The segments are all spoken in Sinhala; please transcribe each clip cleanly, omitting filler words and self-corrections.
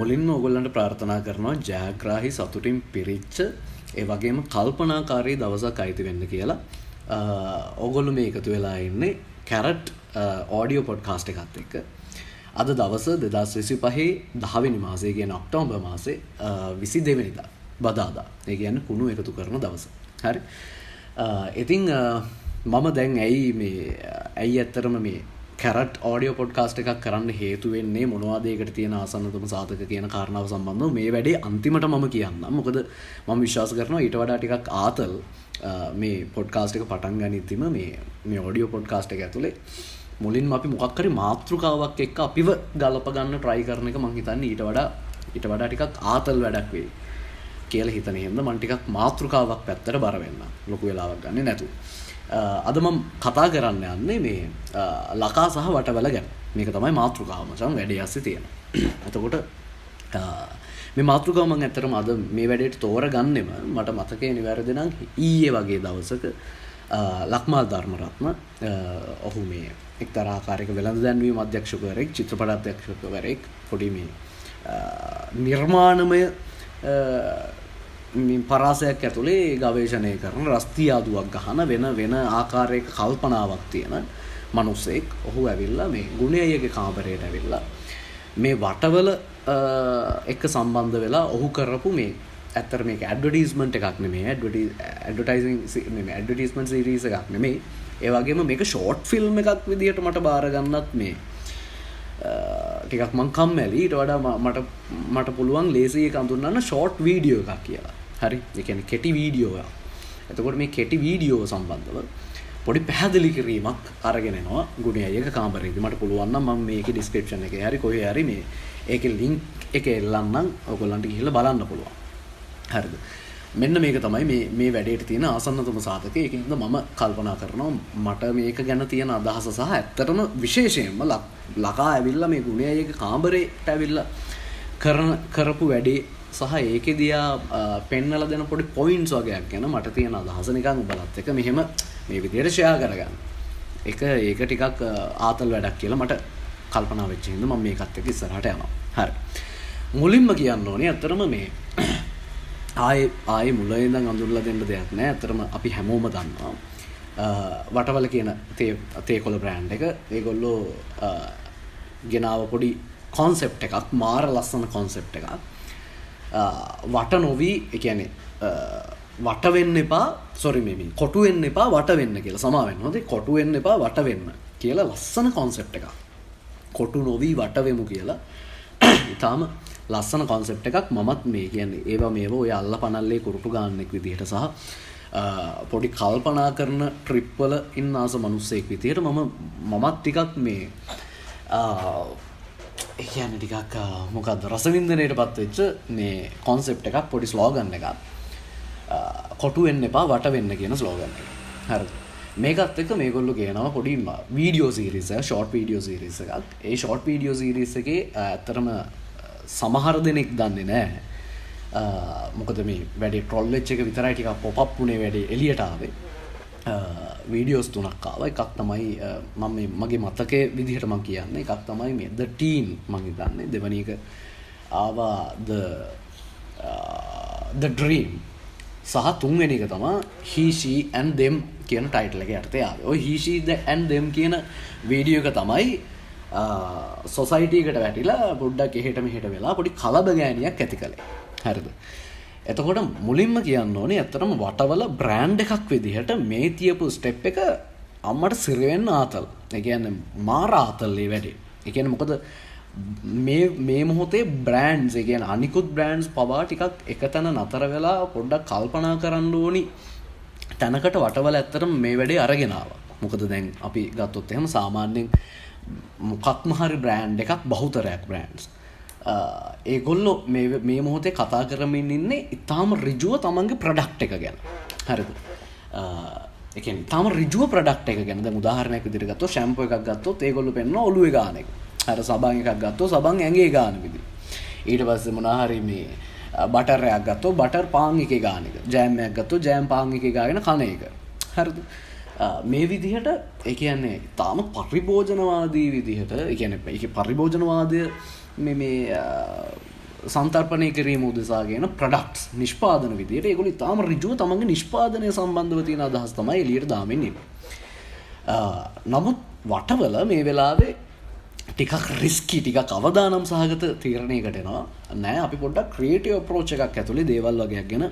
මුලින්ම ඔයගොල්ලන්ට ප්‍රාර්ථනා කරනවා ජයග්‍රාහී සතුටින් පිරිච්ච ඒ වගේම කල්පනාකාරී දවසක් අයිති වෙන්න කියලා. ඔයගොල්ලෝ මේ එකතු වෙලා ඉන්නේ කැරට් ඔඩියෝ පොඩ්කාස්ට් එකත් එක්ක. අද දවස 2025 10 වෙනි මාසයේ කියන ඔක්තෝබර් මාසේ 22 වෙනිදා බදාදා. ඒ කියන්නේ කුණු එකතු කරන දවස. හරි. ඉතින් මම දැන් ඇයි ඇත්තරම මේ කැරට් ඔඩියෝ පොඩ්කාස්ට් එකක් කරන්න හේතු වෙන්නේ මොනවද ඒකට තියෙන ආසන්නතම සාධක කියන කාරණාව සම්බන්ධව මේ වැඩේ අන්තිමට මම කියන්නම්. මොකද මම විශ්වාස කරනවා ඊට වඩා ටිකක් ආතල් මේ පොඩ්කාස්ට් එක පටන් ගනිද්දිම මේ ඔඩියෝ පොඩ්කාස්ට් එක ඇතුලේ මුලින්ම අපි මොකක් හරි මාතෘකාවක් එක්ක අපිව ගලප ගන්න try කරන එක මම හිතන්නේ ඊට වඩා ටිකක් ආතල් වැඩක් වෙයි කියලා හිතන හින්දා මම ටිකක් මාතෘකාවක් පැත්තට බර වෙන්න ලොකු වෙලාවක් ගන්නෙ නැතුව. අද මම කතා කරන්න යන්නේ මේ ලකා සහ වටවැල ගැන. මේක තමයි මාතෘකාව මචං වැඩේ ඇස්සේ තියෙන. එතකොට මේ මාතෘකාව මම ඇත්තටම අද මේ වැඩේට තෝරගන්නෙම මට මතකේ නිවැරදි නම් ඊයේ වගේ දවසක ලක්මාල් ධර්මරත්න ඔහු මේ එක්තරා ආකාරයක වෙළඳ දැන්වීම අධ්‍යක්ෂකවරයෙක්, චිත්‍රපට අධ්‍යක්ෂකවරයෙක්, පොඩි මේ නිර්මාණමය පරාසයක් ඇතුලේ ගවේෂණය කරන රස්තියාදුවක් ගහන වෙන ආකාරයක කල්පනාවක් තියෙන මිනිසෙක්. ඔහු ඇවිල්ලා මේ ගුණයගේ කාමරයට ඇවිල්ලා මේ වටවල එක සම්බන්ධ වෙලා ඔහු කරපු මේ ඇත්තට මේක ඇඩ්වර්ටයිස්මන්ට් එකක් නෙමෙයි, ඇඩ්වර්ටයිස්මන්ට් සීරීස් එකක් නෙමෙයි. ඒ වගේම මේක ෂෝට් ෆිල්ම් එකක් විදියට මට බාර ගන්නත් මේ ටිකක් මං කම්මැලි. ඊට වඩා මට පුළුවන් ලේසි එක අඳුන්වන්න ෂෝට් වීඩියෝ එකක් කියලා. හරි. ඒ කියන්නේ කෙටි වීඩියෝ එකක්. එතකොට මේ කෙටි වීඩියෝ සම්බන්ධව පොඩි පැහැදිලි කිරීමක් අරගෙන එනවා ගුණයයක කාමරේදී. මට පුළුවන් නම් මම මේකේ ඩිස්ක්‍රිප්ෂන් එකේ හරි කොහේ හරි ඒකේ ලින්ක් එක එල්ලන්නම් ඔයගොල්ලන්ට ගිහිල්ලා බලන්න පුළුවන්. හරිද? මෙන්න මේක තමයි මේ වැඩේට තියෙන ආසන්නතම සාධකය. ඒකින්ද මම කල්පනා කරනවා මට මේක ගැන තියෙන අදහස සහ ඇත්තටම විශේෂයෙන්ම ලකා ඇවිල්ලා මේ ගුණයයක කාමරේට ඇවිල්ලා කරපු වැඩේ සහ ඒකෙදියා පෙන්නලා දෙන පොඩි පොයින්ට්ස් වගේක් ගැන මට තියෙන අදහස නිකන් බලත් එක මෙහෙම මේ විදිහට ෂෙයා කරගන්න. ඒක ටිකක් ආතල් වැඩක් කියලා මට කල්පනා වෙච්ච හින්දා මම මේකත් එක්ක ඉස්සරහට යනවා. හරි. මුලින්ම කියන්න ඕනේ ඇත්තටම මේ ආයේ මුලින් ඉඳන් අඳුරලා දෙන්න දෙයක් නෑ. ඇත්තටම අපි හැමෝම දන්නවා වටවල කියන තේකොළ බ්‍රෑන්ඩ් එක. ඒගොල්ලෝ ගෙනාව පොඩි concept එකක්, මාර ලස්සන concept එකක්. වට නොවි, ඒ කියන්නේ වට වෙන්න එපා, මේ කොටු වෙන්න එපා වට වෙන්න කියලා. සමා වෙන්න. හොඳේ. කොටු වෙන්න එපා වට වෙන්න කියලා ලස්සන concept එකක්. කොටු නොවි වට වෙමු කියලා. ඊටාම ලස්සන concept එකක්. මමත් මේ කියන්නේ මේව ඔය අල්ල පනල්ලේ කුරුටු ගන්නෙක් විදිහට සහ පොඩි කල්පනා කරන ට්‍රිප් වල ඉන්න ආස මිනිස්සෙක් විදිහට මමත් ටිකක් මේ ඒ කියන්නේ ටිකක් මොකද්ද රසවින්දනයටපත් වෙච්ච මේ concept එකක්, පොඩි ස්ලෝගන් එකක්. කොටු වෙන්න එපා වට වෙන්න කියන ස්ලෝගන් එක. හරිද? මේකත් එක්ක මේගොල්ලෝ කියනවා පොඩි වීඩියෝ සීරීස් එක, ෂෝට් වීඩියෝ සීරීස් එකක්. ඒ ෂෝට් වීඩියෝ සීරීස් එකේ ඇත්තටම සමහර දෙනෙක් දන්නේ නැහැ. මොකද මේ වැඩි ට්‍රොල් වෙච්ච එක විතරයි ටිකක් පොප් අප් වුණේ වැඩි එළියට ආවේ. වීඩියෝස් තුනක් ආවා. එකක් තමයි මම මගේ මතකයේ විදිහට මම කියන්නේ. එකක් තමයි මේ The Teen මම හිතන්නේ. දෙවෙනි එක ආවා The Dream. සහ තුන්වෙනි එක තමයි He She and Them කියන ටයිටල් එක යටතේ ආවේ. ඔය He She and Them කියන වීඩියෝ එක තමයි සොසයිටි එකට වැටිලා පොඩ්ඩක් එහෙට මෙහෙට වෙලා පොඩි කලබගෑනියක් ඇති කළේ. හරිද? එතකොට මුලින්ම කියන්න ඕනේ ඇත්තටම වටවල බ්‍රෑන්ඩ් එකක් විදිහට මේ තියපු ස්ටෙප් එක අම්මට සිර වෙන්න ආතල්. ඒ කියන්නේ මාර ආතල් මේ වැඩේ. ඒ කියන්නේ මොකද මේ මොහොතේ බ්‍රෑන්ඩ්ස්, ඒ කියන්නේ අනිකුත් බ්‍රෑන්ඩ්ස් පවා ටිකක් එකතැන නතර වෙලා පොඩ්ඩක් කල්පනා කරන්න ඕනි තැනකට වටවල ඇත්තටම මේ වැඩේ අරගෙන ආවා. මොකද දැන් අපි ගත්තොත් එහෙම සාමාන්‍යයෙන් මොකක්ම හරි බ්‍රෑන්ඩ් එකක් බහුතරයක් බ්‍රෑන්ඩ්ස් ඒගොල්ලෝ මේ මොහොතේ කතා කරමින් ඉන්නේ ඉතාම ඍජුව තමන්ගේ ප්‍රොඩක්ට් එක ගැන. හරිද? ඒ කියන්නේ ඉතාම ඍජුව ප්‍රොඩක්ට් එක ගැන. දැන් උදාහරණයක් විදිහට ගත්තොත් ෂැම්පූ එකක් ගත්තොත් ඒගොල්ලෝ පෙන්නන ඔළුවේ ගාන එක. අර සබන් එකක් ගත්තොත් සබන් ඇඟේ ගාන විදිහ. ඊට පස්සේ මොනවා හරි මේ බටර් එකක් ගත්තොත් බටර් පාන් එකේ ගාන එක. ජෑම් එකක් ගත්තොත් ජෑම් පාන් එකේ ගාගෙන කන එක. හරිද? මේ විදිහට ඒ කියන්නේ තාම පරිභෝජනවාදී විදිහට ඒ කියන්නේ ඒකේ පරිභෝජනවාදය මේ සන්තර්පණය කිරීම උදෙසා ගෙන ප්‍රොඩක්ට්ස් නිෂ්පාදන විදියට ඒගොල්ලෝ ඊටාම ඍජුව තමන්ගේ නිෂ්පාදනය සම්බන්ධව තියෙන අදහස් තමයි එළියට දාමින් ඉන්නේ. නමුත් වටවල මේ වෙලාවේ ටිකක් රිස්කි ටිකක් අවදානම් සහගත තීරණයකට එනවා. නෑ අපි පොඩ්ඩක් ක්‍රියේටිව් අප්‍රෝච් එකක් ඇතුලේ දේවල් වගේක් ගැන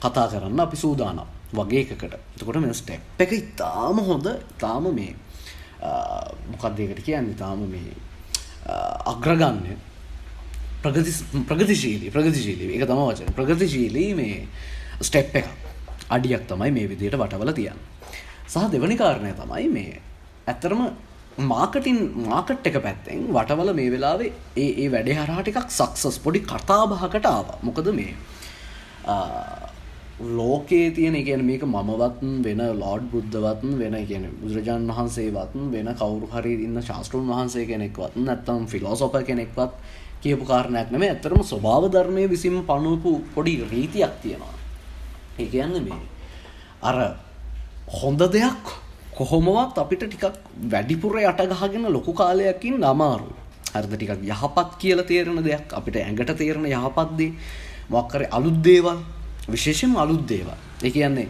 කතා කරන්න අපි සූදානම් වගේ එකකට. එතකොට මේ ස්ටෙප් එක ඉතාම හොඳ, ඉතාම මේ මොකක්ද ඒකට කියන්නේ, ඉතාම මේ අග්‍රගණ්‍ය ප්‍රගතිශීලී ඒක තමයි වචන. ප්‍රගතිශීලී මේ ස්ටෙප් එකක්, අඩියක් තමයි මේ විදිහට වටවල තියන්නේ. සහ දෙවැනි කාරණය තමයි මේ ඇත්තරම මාකට් එක පැත්තෙන් වටවල මේ වෙලාවේ ඒ වැඩේ හරහා ටිකක් සක්සස් පොඩි කතා බහකට ආවා. මොකද මේ ලෝකයේ තියෙන, ඒ කියන්නේ මේක මමවත් වෙන ලෝඩ් බුද්ධවත් වෙන, ඒ කියන්නේ බුදුරජාණන් වහන්සේවත් වෙන කවුරු හරි ඉන්න ශාස්ත්‍රඥ වහන්සේ කෙනෙක්වත් නැත්නම් ෆිලොසොෆර් කෙනෙක්වත් කියපු කාරණයක් නෙමෙයි. ඇත්තටම ස්වභාව ධර්මයේ විසින් පනවපු පොඩි රීතියක් තියෙනවා. ඒ කියන්නේ මේ අර හොඳ දෙයක් කොහොමවත් අපිට ටිකක් වැඩිපුර යට ගහගෙන ලොකු කාලයක් ඉන්න අමාරුයි. හරිද? ටිකක් යහපත් කියලා තේරෙන දෙයක්, අපිට ඇඟට තේරෙන යහපත් දේ, මොකක් හරි අලුත් දේවල්, විශේෂයෙන්ම අලුත් දේවල්. ඒ කියන්නේ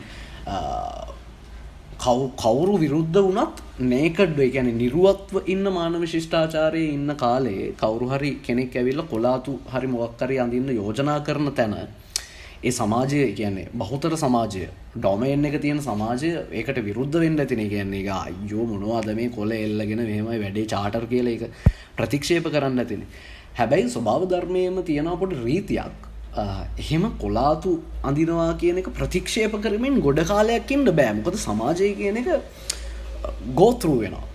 කවුරු විරුද්ධ වුණත් නේකඩ්, ඒ කියන්නේ නිර්වත්ව ඉන්න මානව ශිෂ්ටාචාරයේ ඉන්න කාලේ කවුරු හරි කෙනෙක් ඇවිල්ලා කොලාතු හරි මොකක් හරි අඳින්න යෝජනා කරන තැන ඒ සමාජය, කියන්නේ බහුතර සමාජය, ඩොමේන් එක තියෙන සමාජය ඒකට විරුද්ධ වෙන්න ඇතිනේ. කියන්නේ ඒක අයියෝ මොනවද මේ කොළ එල්ලගෙන මෙහෙමයි වැඩේ චාටර් කියලා ඒක ප්‍රතික්ෂේප කරන්න ඇතිනේ. හැබැයි ස්වභාව ධර්මයේම තියෙන පොඩි රීතියක්, එහෙම කොලාතු අඳිනවා කියන එක ප්‍රතික්ෂේප කරමින් ගොඩ කාලයක් ඉන්න බෑ. මොකද සමාජය කියන එක go through වෙනවා.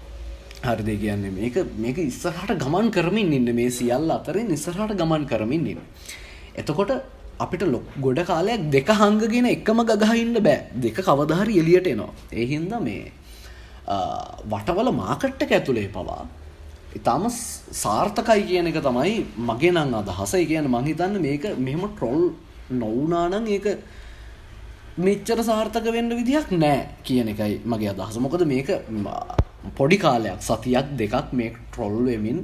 හරිද? කියන්නේ මේක ඉස්සරහට ගමන් කරමින් ඉන්න, මේ සියල්ල අතරින් ඉස්සරහට ගමන් කරමින් ඉන්න. එතකොට අපිට ගොඩ කාලයක් දෙක හංගගෙන එකම ගගහ ඉන්න බෑ. දෙක කවදා හරි එළියට එනවා. ඒ හින්දා මේ වටවල මාකට් එක ඇතුලේ පවා ඉතාම සාර්ථකයි කියන එක තමයි මගේ නම් අදහස. ඒ කියන්නේ මං හිතන්නේ මේක මෙහෙම ට්‍රොල් නොවුනා නම් ඒක මෙච්චර සාර්ථක වෙන්න විදියක් නැහැ කියන එකයි මගේ අදහස. මොකද මේක පොඩි කාලයක්, සතියක් දෙකක් මේ ට්‍රොල් වෙමින්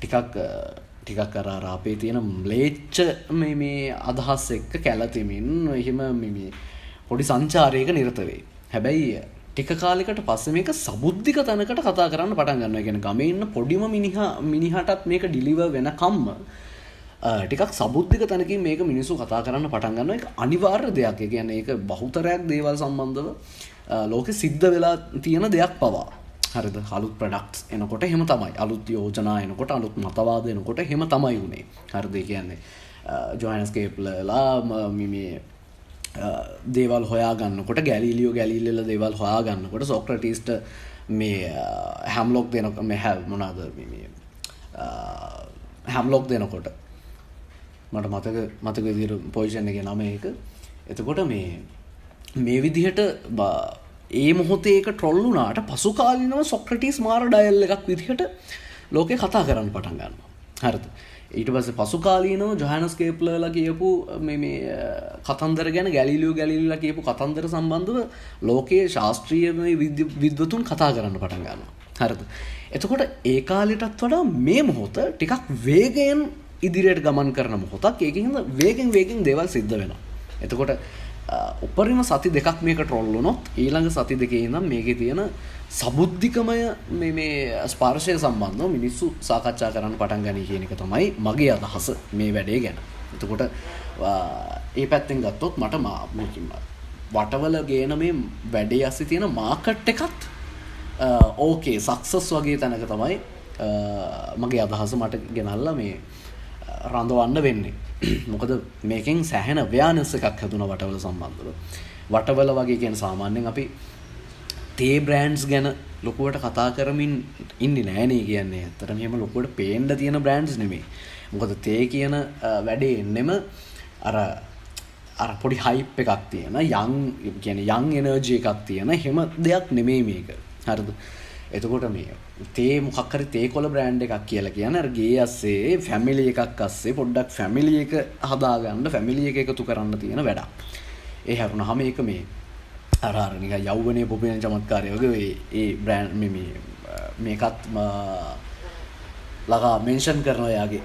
ටිකක් අර අපේ තියෙන ම්ලේච්ඡ මේ අදහස් එක්ක කැළතෙමින් එහෙම මේ පොඩි සංචාරයක නිරත වෙයි. හැබැයි ටික කාලයකට පස්සේ මේක සබුද්ධික තැනකට කතා කරන්න පටන් ගන්නවා. කියන්නේ ගමේ ඉන්න පොඩිම මිනිහටත් මේක ඩිලිවර් වෙනකම්ම ටිකක් සබුද්ධික තැනකින් මේක මිනිස්සු කතා කරන්න පටන් ගන්නවා. ඒක අනිවාර්ය දෙයක්. ඒ කියන්නේ ඒක බහුතරයක් දේවල් සම්බන්ධව ලෝකෙ සිද්ධ වෙලා තියෙන දෙයක් පවා. හරිද? අලුත් ප්‍රොඩක්ට්ස් එනකොට එහෙම තමයි. අලුත් යෝජනා එනකොට, අලුත් මතවාද එනකොට එහෙම තමයි උනේ. හරිද? ඒ කියන්නේ ජොහානස් කේප්ලර්ලා මේ දේවල් හොයා ගන්නකොට, ගැලීලියෝ දේවල් හොයා ගන්නකොට, සොක්‍රටිස්ට මේ හැම්ලොක් දෙනකොට, මේ මොනවාද මේ හැම්ලොක් දෙනකොට මට මතක විදිහට පොසිෂන් එකේ නම ඒක. එතකොට මේ විදිහට ඒ මොහොතේ ඒක ට්‍රොල් වුණාට පසු කාලිනව සොක්‍රටිස් මාර ඩයල් එකක් විදිහට ලෝකේ කතා කරන්න පටන් ගන්නවා. හරිද? ඊට පස්සේ පසු කාලීනව ජොහානස් කේප්ලර්ලා කියපු මේ කතන්දර ගැන, ගැලීලියෝලා කියපු කතන්දර සම්බන්ධව ලෝකයේ ශාස්ත්‍රීය විද්වතුන් කතා කරන්න පටන් ගන්නවා. හරිද? එතකොට ඒ කාලයටත් වඩා මේ මොහොත ටිකක් වේගයෙන් ඉදිරියට ගමන් කරන මොහොතක්. ඒකින්ද වේගෙන් දේවල් සිද්ධ වෙනවා. එතකොට උපරිම සති දෙකක් මේක ට්‍රොල් වුණොත් ඊළඟ සති දෙකේ ඉඳන් මේකේ තියෙන සබුද්ධිකමය මේ ස්පර්ශය සම්බන්ධව මිනිස්සු සාකච්ඡා කරන්න පටන් ගනී කියන එක තමයි මගේ අදහස මේ වැඩේ ගැන. එතකොට ඒ පැත්තෙන් ගත්තොත් මට වටවල ගේන මේ වැඩේ ඇස්සේ තියෙන මාකට් එකත් ඕකේ සක්සස් වගේ තැනක තමයි මගේ අදහස මට ගෙනල්ලා මේ රඳවන්න වෙන්නේ. මොකද මේකෙන් සෑහෙන අව්‍යානස් එකක් හැදුණා වටවල සම්බන්ධව. වටවල වගේ කියන්නේ සාමාන්‍යයෙන් අපි තේ බ්‍රෑන්ඩ්ස් ගැන ලොකුවට කතා කරමින් ඉන්නේ නෑනේ. කියන්නේ ඇත්තටම එහෙම ලොකුවට පේන්න තියෙන බ්‍රෑන්ඩ්ස් නෙමෙයි. මොකද තේ කියන වැඩේ එන්නෙම අර පොඩි හයිප් එකක් තියෙන, යන් එනර්ජි එකක් තියෙන හැම දෙයක් නෙමෙයි මේක. හරිද? එතකොට මේ තේ මොකක් හරි තේ කොළ බ්‍රෑන්ඩ් එකක් කියලා කියන්නේ අර ගේ ඇස්සේ ෆැමිලි එකක් ඇස්සේ පොඩ්ඩක් ෆැමිලි එක හදාගන්න, ෆැමිලි එක එකතු කරන්න තියෙන වැඩක්. ඒ හැරුණාම මේක මේ අර නිකන් යෞවනයේ පොපින චමත්කාරය වගේ ඒ බ්‍රෑන්ඩ් මේකත් ලගා මෙන්ෂන් කරනවා යාගේ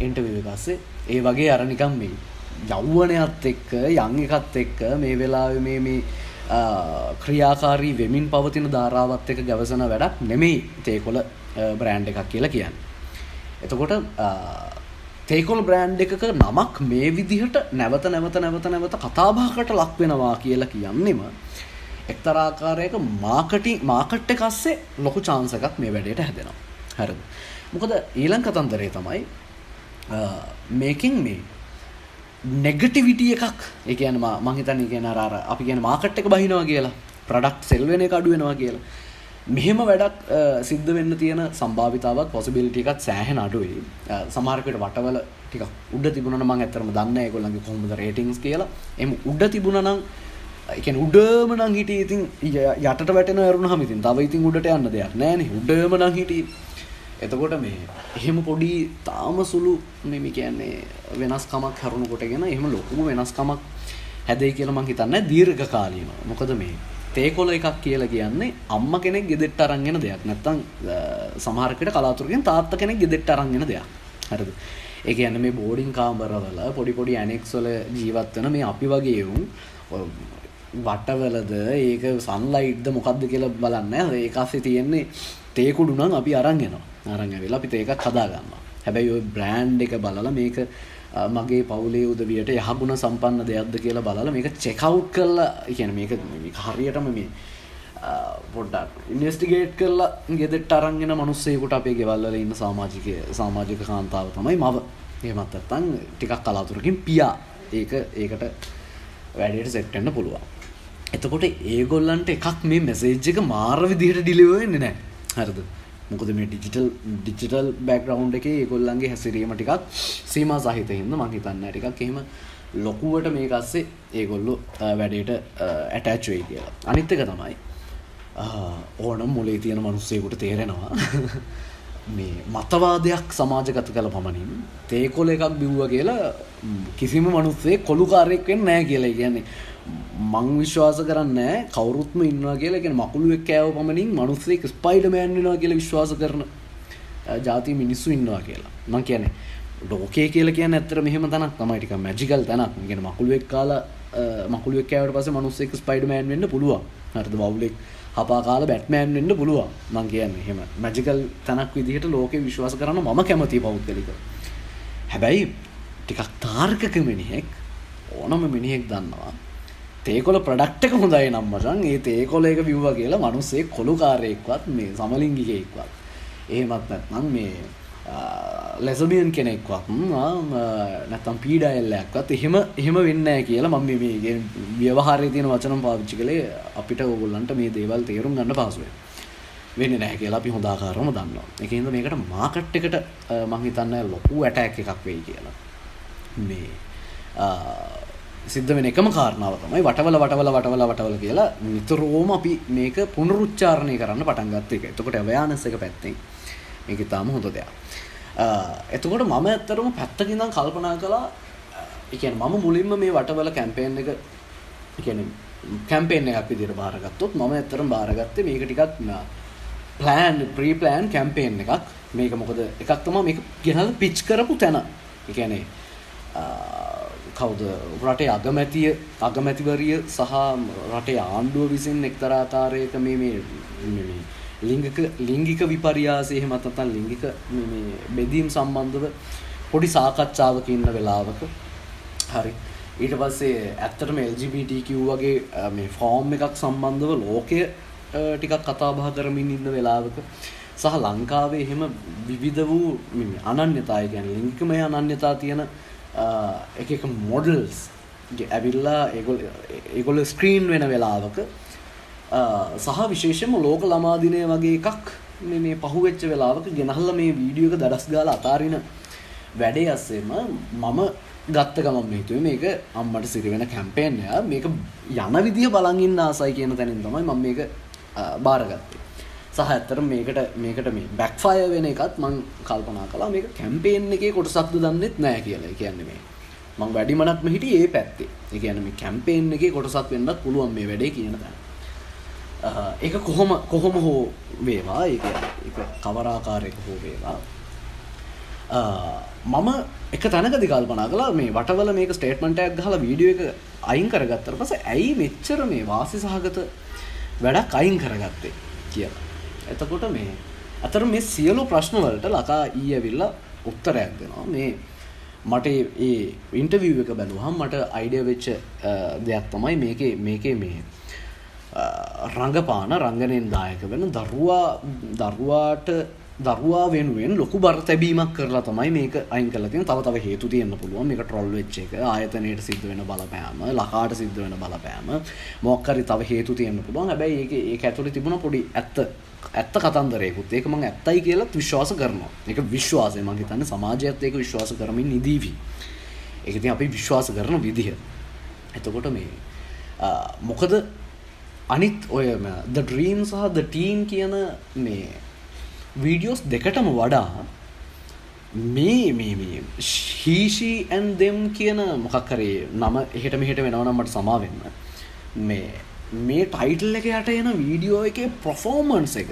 ඉන්ටර්විව් එක පස්සේ ඒ වගේ අර නිකන් මේ යෞවනයත් එක්ක යන් එකත් එක්ක මේ වෙලාවේ මේ ක්‍රියාකාරී වෙමින් පවතින ධාරාවත් එක්ක ගැවසෙන වැඩක් නෙමෙයි තේකොළ බ්‍රෑන්ඩ් එකක් කියලා කියන්නේ. එතකොට තේකොළ බ්‍රෑන්ඩ් එකක නමක් මේ විදිහට නැවත කතාබහකට ලක් වෙනවා කියලා කියන්නෙම එක්තරා ආකාරයක මාකට් එක අස්සේ ලොකු chance එකක් මේ වැඩේට හැදෙනවා. හරිද? මොකද ඊළඟ කතන්දරේ තමයි මේකෙන් මේ නෙගටිවිටි එකක්. ඒ කියන්නේ මම හිතන්නේ කියන්නේ අර අපි කියන්නේ මාකට් එක බහිනවා කියලා, ප්‍රොඩක්ට් සෙල් වෙන එක අඩු වෙනවා කියලා. මෙහෙම වැඩක් සිද්ධ වෙන්න තියෙන සම්භාවිතාවක් පොසිබිලිටි එකත් සෑහෙන අඩුයි. සමහර විට වටවල ටිකක් උඩ තිබුණා නම් මම ඇත්තටම දන්නේ නැහැ ඒගොල්ලන්ගේ කොහොමද රේටින්ග්ස් කියලා. එහෙම උඩ තිබුණා නම් ඒ කියන්නේ උඩම නම් හිටියේ ඉතින් යටට වැටෙනවා ඇරුණාම ඉතින් තව ඉතින් උඩට යන්න දෙයක් නැහැ නේ. උඩම නම් හිටියේ. එතකොට මේ එහෙම පොඩි තාම සුළු මේ කියන්නේ වෙනස්කමක් හරුණු කොටගෙන එහෙම ලොකුම වෙනස්කමක් හැදෙයි කියලා මම හිතන්නේ දීර්ඝ කාලීනව. මොකද මේ තේකොළ එකක් කියලා කියන්නේ අම්මා කෙනෙක් ගෙදෙට්ට අරන් එන දෙයක්. නැත්තම් සමහර කෙනෙක් කලාතුරකින් තාත්තා කෙනෙක් ගෙදෙට්ට අරන් එන දෙයක්. හරිද? ඒ කියන්නේ මේ බෝඩින් කාමරවල පොඩි ඇනෙක්ස් වල ජීවත් වෙන මේ අපි වගේ උන් වටවලද ඒක සන්ලයිට්ද මොකද්ද කියලා බලන්නේ නැහැ. ඒක ASCII තියෙන්නේ තේ කුඩු නම් අපි අරන් එනවා. අරන් ඇවිල්ලා අපි තේකක් හදා ගන්නවා. හැබැයි ওই බ්‍රෑන්ඩ් එක බලලා මේක මගේ පවුලේ උදවියට යහගුණ සම්පන්න දෙයක්ද කියලා බලලා මේක චෙක් අවුට් කරලා කියන්නේ මේක හරියටම මේ පොඩ්ඩක් ඉන්වෙස්ටිගේට් කරලා ගෙදෙට්ට අරන් එන මිනිස්සෙකුට අපේ ගෙවල් වල ඉන්න සමාජික කාන්තාව තමයි මව. එහෙමත් නැත්නම් ටිකක් කලාතුරකින් පියා. ඒකට වැඩේට සෙට් වෙන්න පුළුවන්. එතකොට ඒගොල්ලන්ට එකක් මේ මැසේජ් එක මාර විදිහට ඩිලිවර් වෙන්නේ නැහැ. හරිද? මොකද මේ ඩිජිටල් බෑග්ග්‍රවුන්ඩ් එකේ ඒගොල්ලන්ගේ හැසිරීම ටිකක් සීමා සහිතින් ඉන්න මම හිතන්නේ ටිකක් එහෙම ලොකුවට මේක ASCII ඒගොල්ලෝ වැඩේට ඇටච් වෙයි කියලා. අනිත් එක තමයි ඕනම් මොලේ තියෙන මිනිස්සෙකුට තේරෙනවා මේ මතවාදයක් සමාජගත කළ පමණින් තේකොළ එකක් බිව්වා කියලා කිසිම මිනිස්සෙක් කොළුකාරයෙක් වෙන්නේ නැහැ කියලා. කියන්නේ මං විශ්වාස කරන්නේ කවුරුත්ම ඉන්නවා කියලා. කියන්නේ මකුළුවෙක් කෑව පමණින් මිනිස්සෙක් ස්පයිඩර්මෑන් වෙනවා කියලා විශ්වාස කරන ජාති මිනිස්සු ඉන්නවා කියලා. මං කියන්නේ ලෝකේ කියලා කියන්නේ ඇත්තට මෙහෙම තැනක් තමයි. ටිකක් මැජිකල් තැනක්. කියන්නේ මකුළුවෙක් කාලා මකුළුවෙක් කෑවට පස්සේ මිනිස්සෙක් ස්පයිඩර්මෑන් වෙන්න පුළුවන්. හරිද? වවුලෙක් හපා කාලා බැට්මෑන් වෙන්න පුළුවන්. මං කියන්නේ එහෙම මැජිකල් තැනක් විදිහට ලෝකේ විශ්වාස කරන මම කැමතියි පෞද්ගලිකව. හැබැයි ටිකක් තාර්කික මිනිහෙක් ඕනම මිනිහෙක් දන්නවා තේකොළ ප්‍රොඩක්ට් එක හොඳයි නම් මචං ඒ තේකොළ එක බිව්වා කියලා මිනිස්සේ කොළුකාරයෙක්වත් මේ සමලිංගිකයෙක්වත් එහෙමත් නැත්නම් මේ ලෙස්බියන් කෙනෙක්වත් නැත්නම් පීඩායල්ලයක්වත් එහෙම වෙන්නේ නැහැ කියලා මම මේ ව්‍යවහාරයේ තියෙන වචන පාවිච්චි කළේ අපිට ඕගොල්ලන්ට මේ දේවල් තේරුම් ගන්න පහසුයි. වෙන්නේ නැහැ කියලා අපි හොඳ ආකාරවම දන්නවා. ඒකෙන්ද මේකට මාකට් එකට මම හිතන්නේ ලොකු ඇටැක් එකක් වෙයි කියලා. මේ සිද්ධ වෙන එකම කාරණාව තමයි වටවල කියලා නිතරම අපි මේක පුනරුච්චාරණය කරන්න පටන් ගත්ත එක. එතකොට අවයානස් එක පැත්තෙන් මේක තාම හොඳ දෙයක්. එතකොට මම ඇත්තටම පැත්තකින් ඉඳන් කල්පනා කළා. ඒ කියන්නේ මම මුලින්ම මේ වටවල කැම්පේන් එක කැම්පේන් එකක් විදිහට බාරගත්තොත් මම ඇත්තටම බාරගත්තේ මේක ටිකක් ප්‍රී ප්ලෑන් කැම්පේන් එකක්. මේක මොකද එකක් තමයි මේක ගෙනල්ලා පිච් කරපු තැන. ඒ කියන්නේ කවුද රටේ අගමැතිවරිය සහ රටේ ආණ්ඩුව විසින් එක්තරා ආකාරයක මේ ලිංගික විපර්යාසය එහෙම නැත්නම් ලිංගික මේ බෙදීම් සම්බන්ධව පොඩි සාකච්ඡාවක ඉන්න වෙලාවක හරි ඊට පස්සේ ඇත්තටම LGBTQ වගේ මේ ෆෝම් එකක් සම්බන්ධව ලෝකය ටිකක් කතා බහ කරමින් ඉන්න වෙලාවක සහ ලංකාවේ එහෙම විවිධ වූ අනන්‍යතාවය කියන්නේ ලිංගිකමය අනන්‍යතාව තියෙන එක මොඩල්ස් ඇවිල්ලා ඒගොල්ලෝ ස්ක්‍රීන් වෙන වෙලාවක සහ විශේෂයෙන්ම ලෝක ළමා දිනය වගේ එකක් මේ පහුවෙච්ච වෙලාවක ගෙනහල්ලා මේ වීඩියෝ එක දඩස් ගාලා අතාරින වැඩේ අස්සෙම මම ගත්ත ගමන් මේ හිතුවේ මේක අම්මට සිරි වෙන කැම්පේන් එක මේක යන විදිය බලන් ඉන්න ආසයි කියන තැනින් තමයි මම මේක බාරගත්තේ. සහ ඇත්තටම මේකට මේ බෑක්ෆයර් වෙන එකත් මම කල්පනා කළා මේක කැම්පේන් එකේ කොටසක්ද දන්නෙත් නැහැ කියලා. ඒ කියන්නේ මේ මම වැඩිමනක්ම හිටියේ ඒ පැත්තේ. ඒ කියන්නේ මේ කැම්පේන් එකේ කොටසක් වෙන්නත් පුළුවන් මේ වැඩේ කියන තැන. ඒක කොහොම හෝ වේවා ඒක කවර ආකාරයක හෝ වේවා මම එක තැනකදී කල්පනා කළා මේ වටවල මේක ස්ටේට්මන්ට් එකක් ගහලා වීඩියෝ එක අයින් කරගත්තාට පස්සේ ඇයි මෙච්චර මේ වාසි සහගත වැඩක් අයින් කරගත්තේ කියලා. එතකොට මේ අතර මේ සියලු ප්‍රශ්න වලට ලකා ඊ ඇවිල්ලා උත්තරයක් දෙනවා. මේ මට ඒ ඉන්ටර්විව් එක බැලුවහම මට අයිඩියා වෙච්ච දෙයක් තමයි මේකේ මේ රංගපාන රංගනයෙන් දායක වෙන දරුවා වෙනුවෙන් ලොකු බර තැබීමක් කරලා තමයි මේක අයින් කරලා තියෙන්නේ. තව හේතු තියෙන්න පුළුවන්. මේක ට්‍රොල් වෙච්ච එක, ආයතනයට සිද්ධ වෙන බලපෑම, ලකාට සිද්ධ වෙන බලපෑම, මොකක් හරි තව හේතු තියෙන්න පුළුවන්. හැබැයි ඒක ඇතුලේ තිබුණ පොඩි ඇත්ත කතන්දරයකුත්. ඒක මම ඇත්තයි කියලාත් විශ්වාස කරනවා. ඒක විශ්වාසය. මම හිතන්නේ සමාජයත් ඒක විශ්වාස කරමින් නිදීවි. ඒක ඉතින් අපි විශ්වාස කරන විදිහ. එතකොට මේ මොකද අනිත් ඔය The Dream සහ The Teen කියන මේ වීඩියෝස් දෙකටම වඩා මේ He She and Them කියන මොකක් හරි නම එහෙට මෙහෙට වෙනවා නම් මට සමා වෙන්න. මේ ටයිටල් එක යට එන වීඩියෝ එකේ performance එක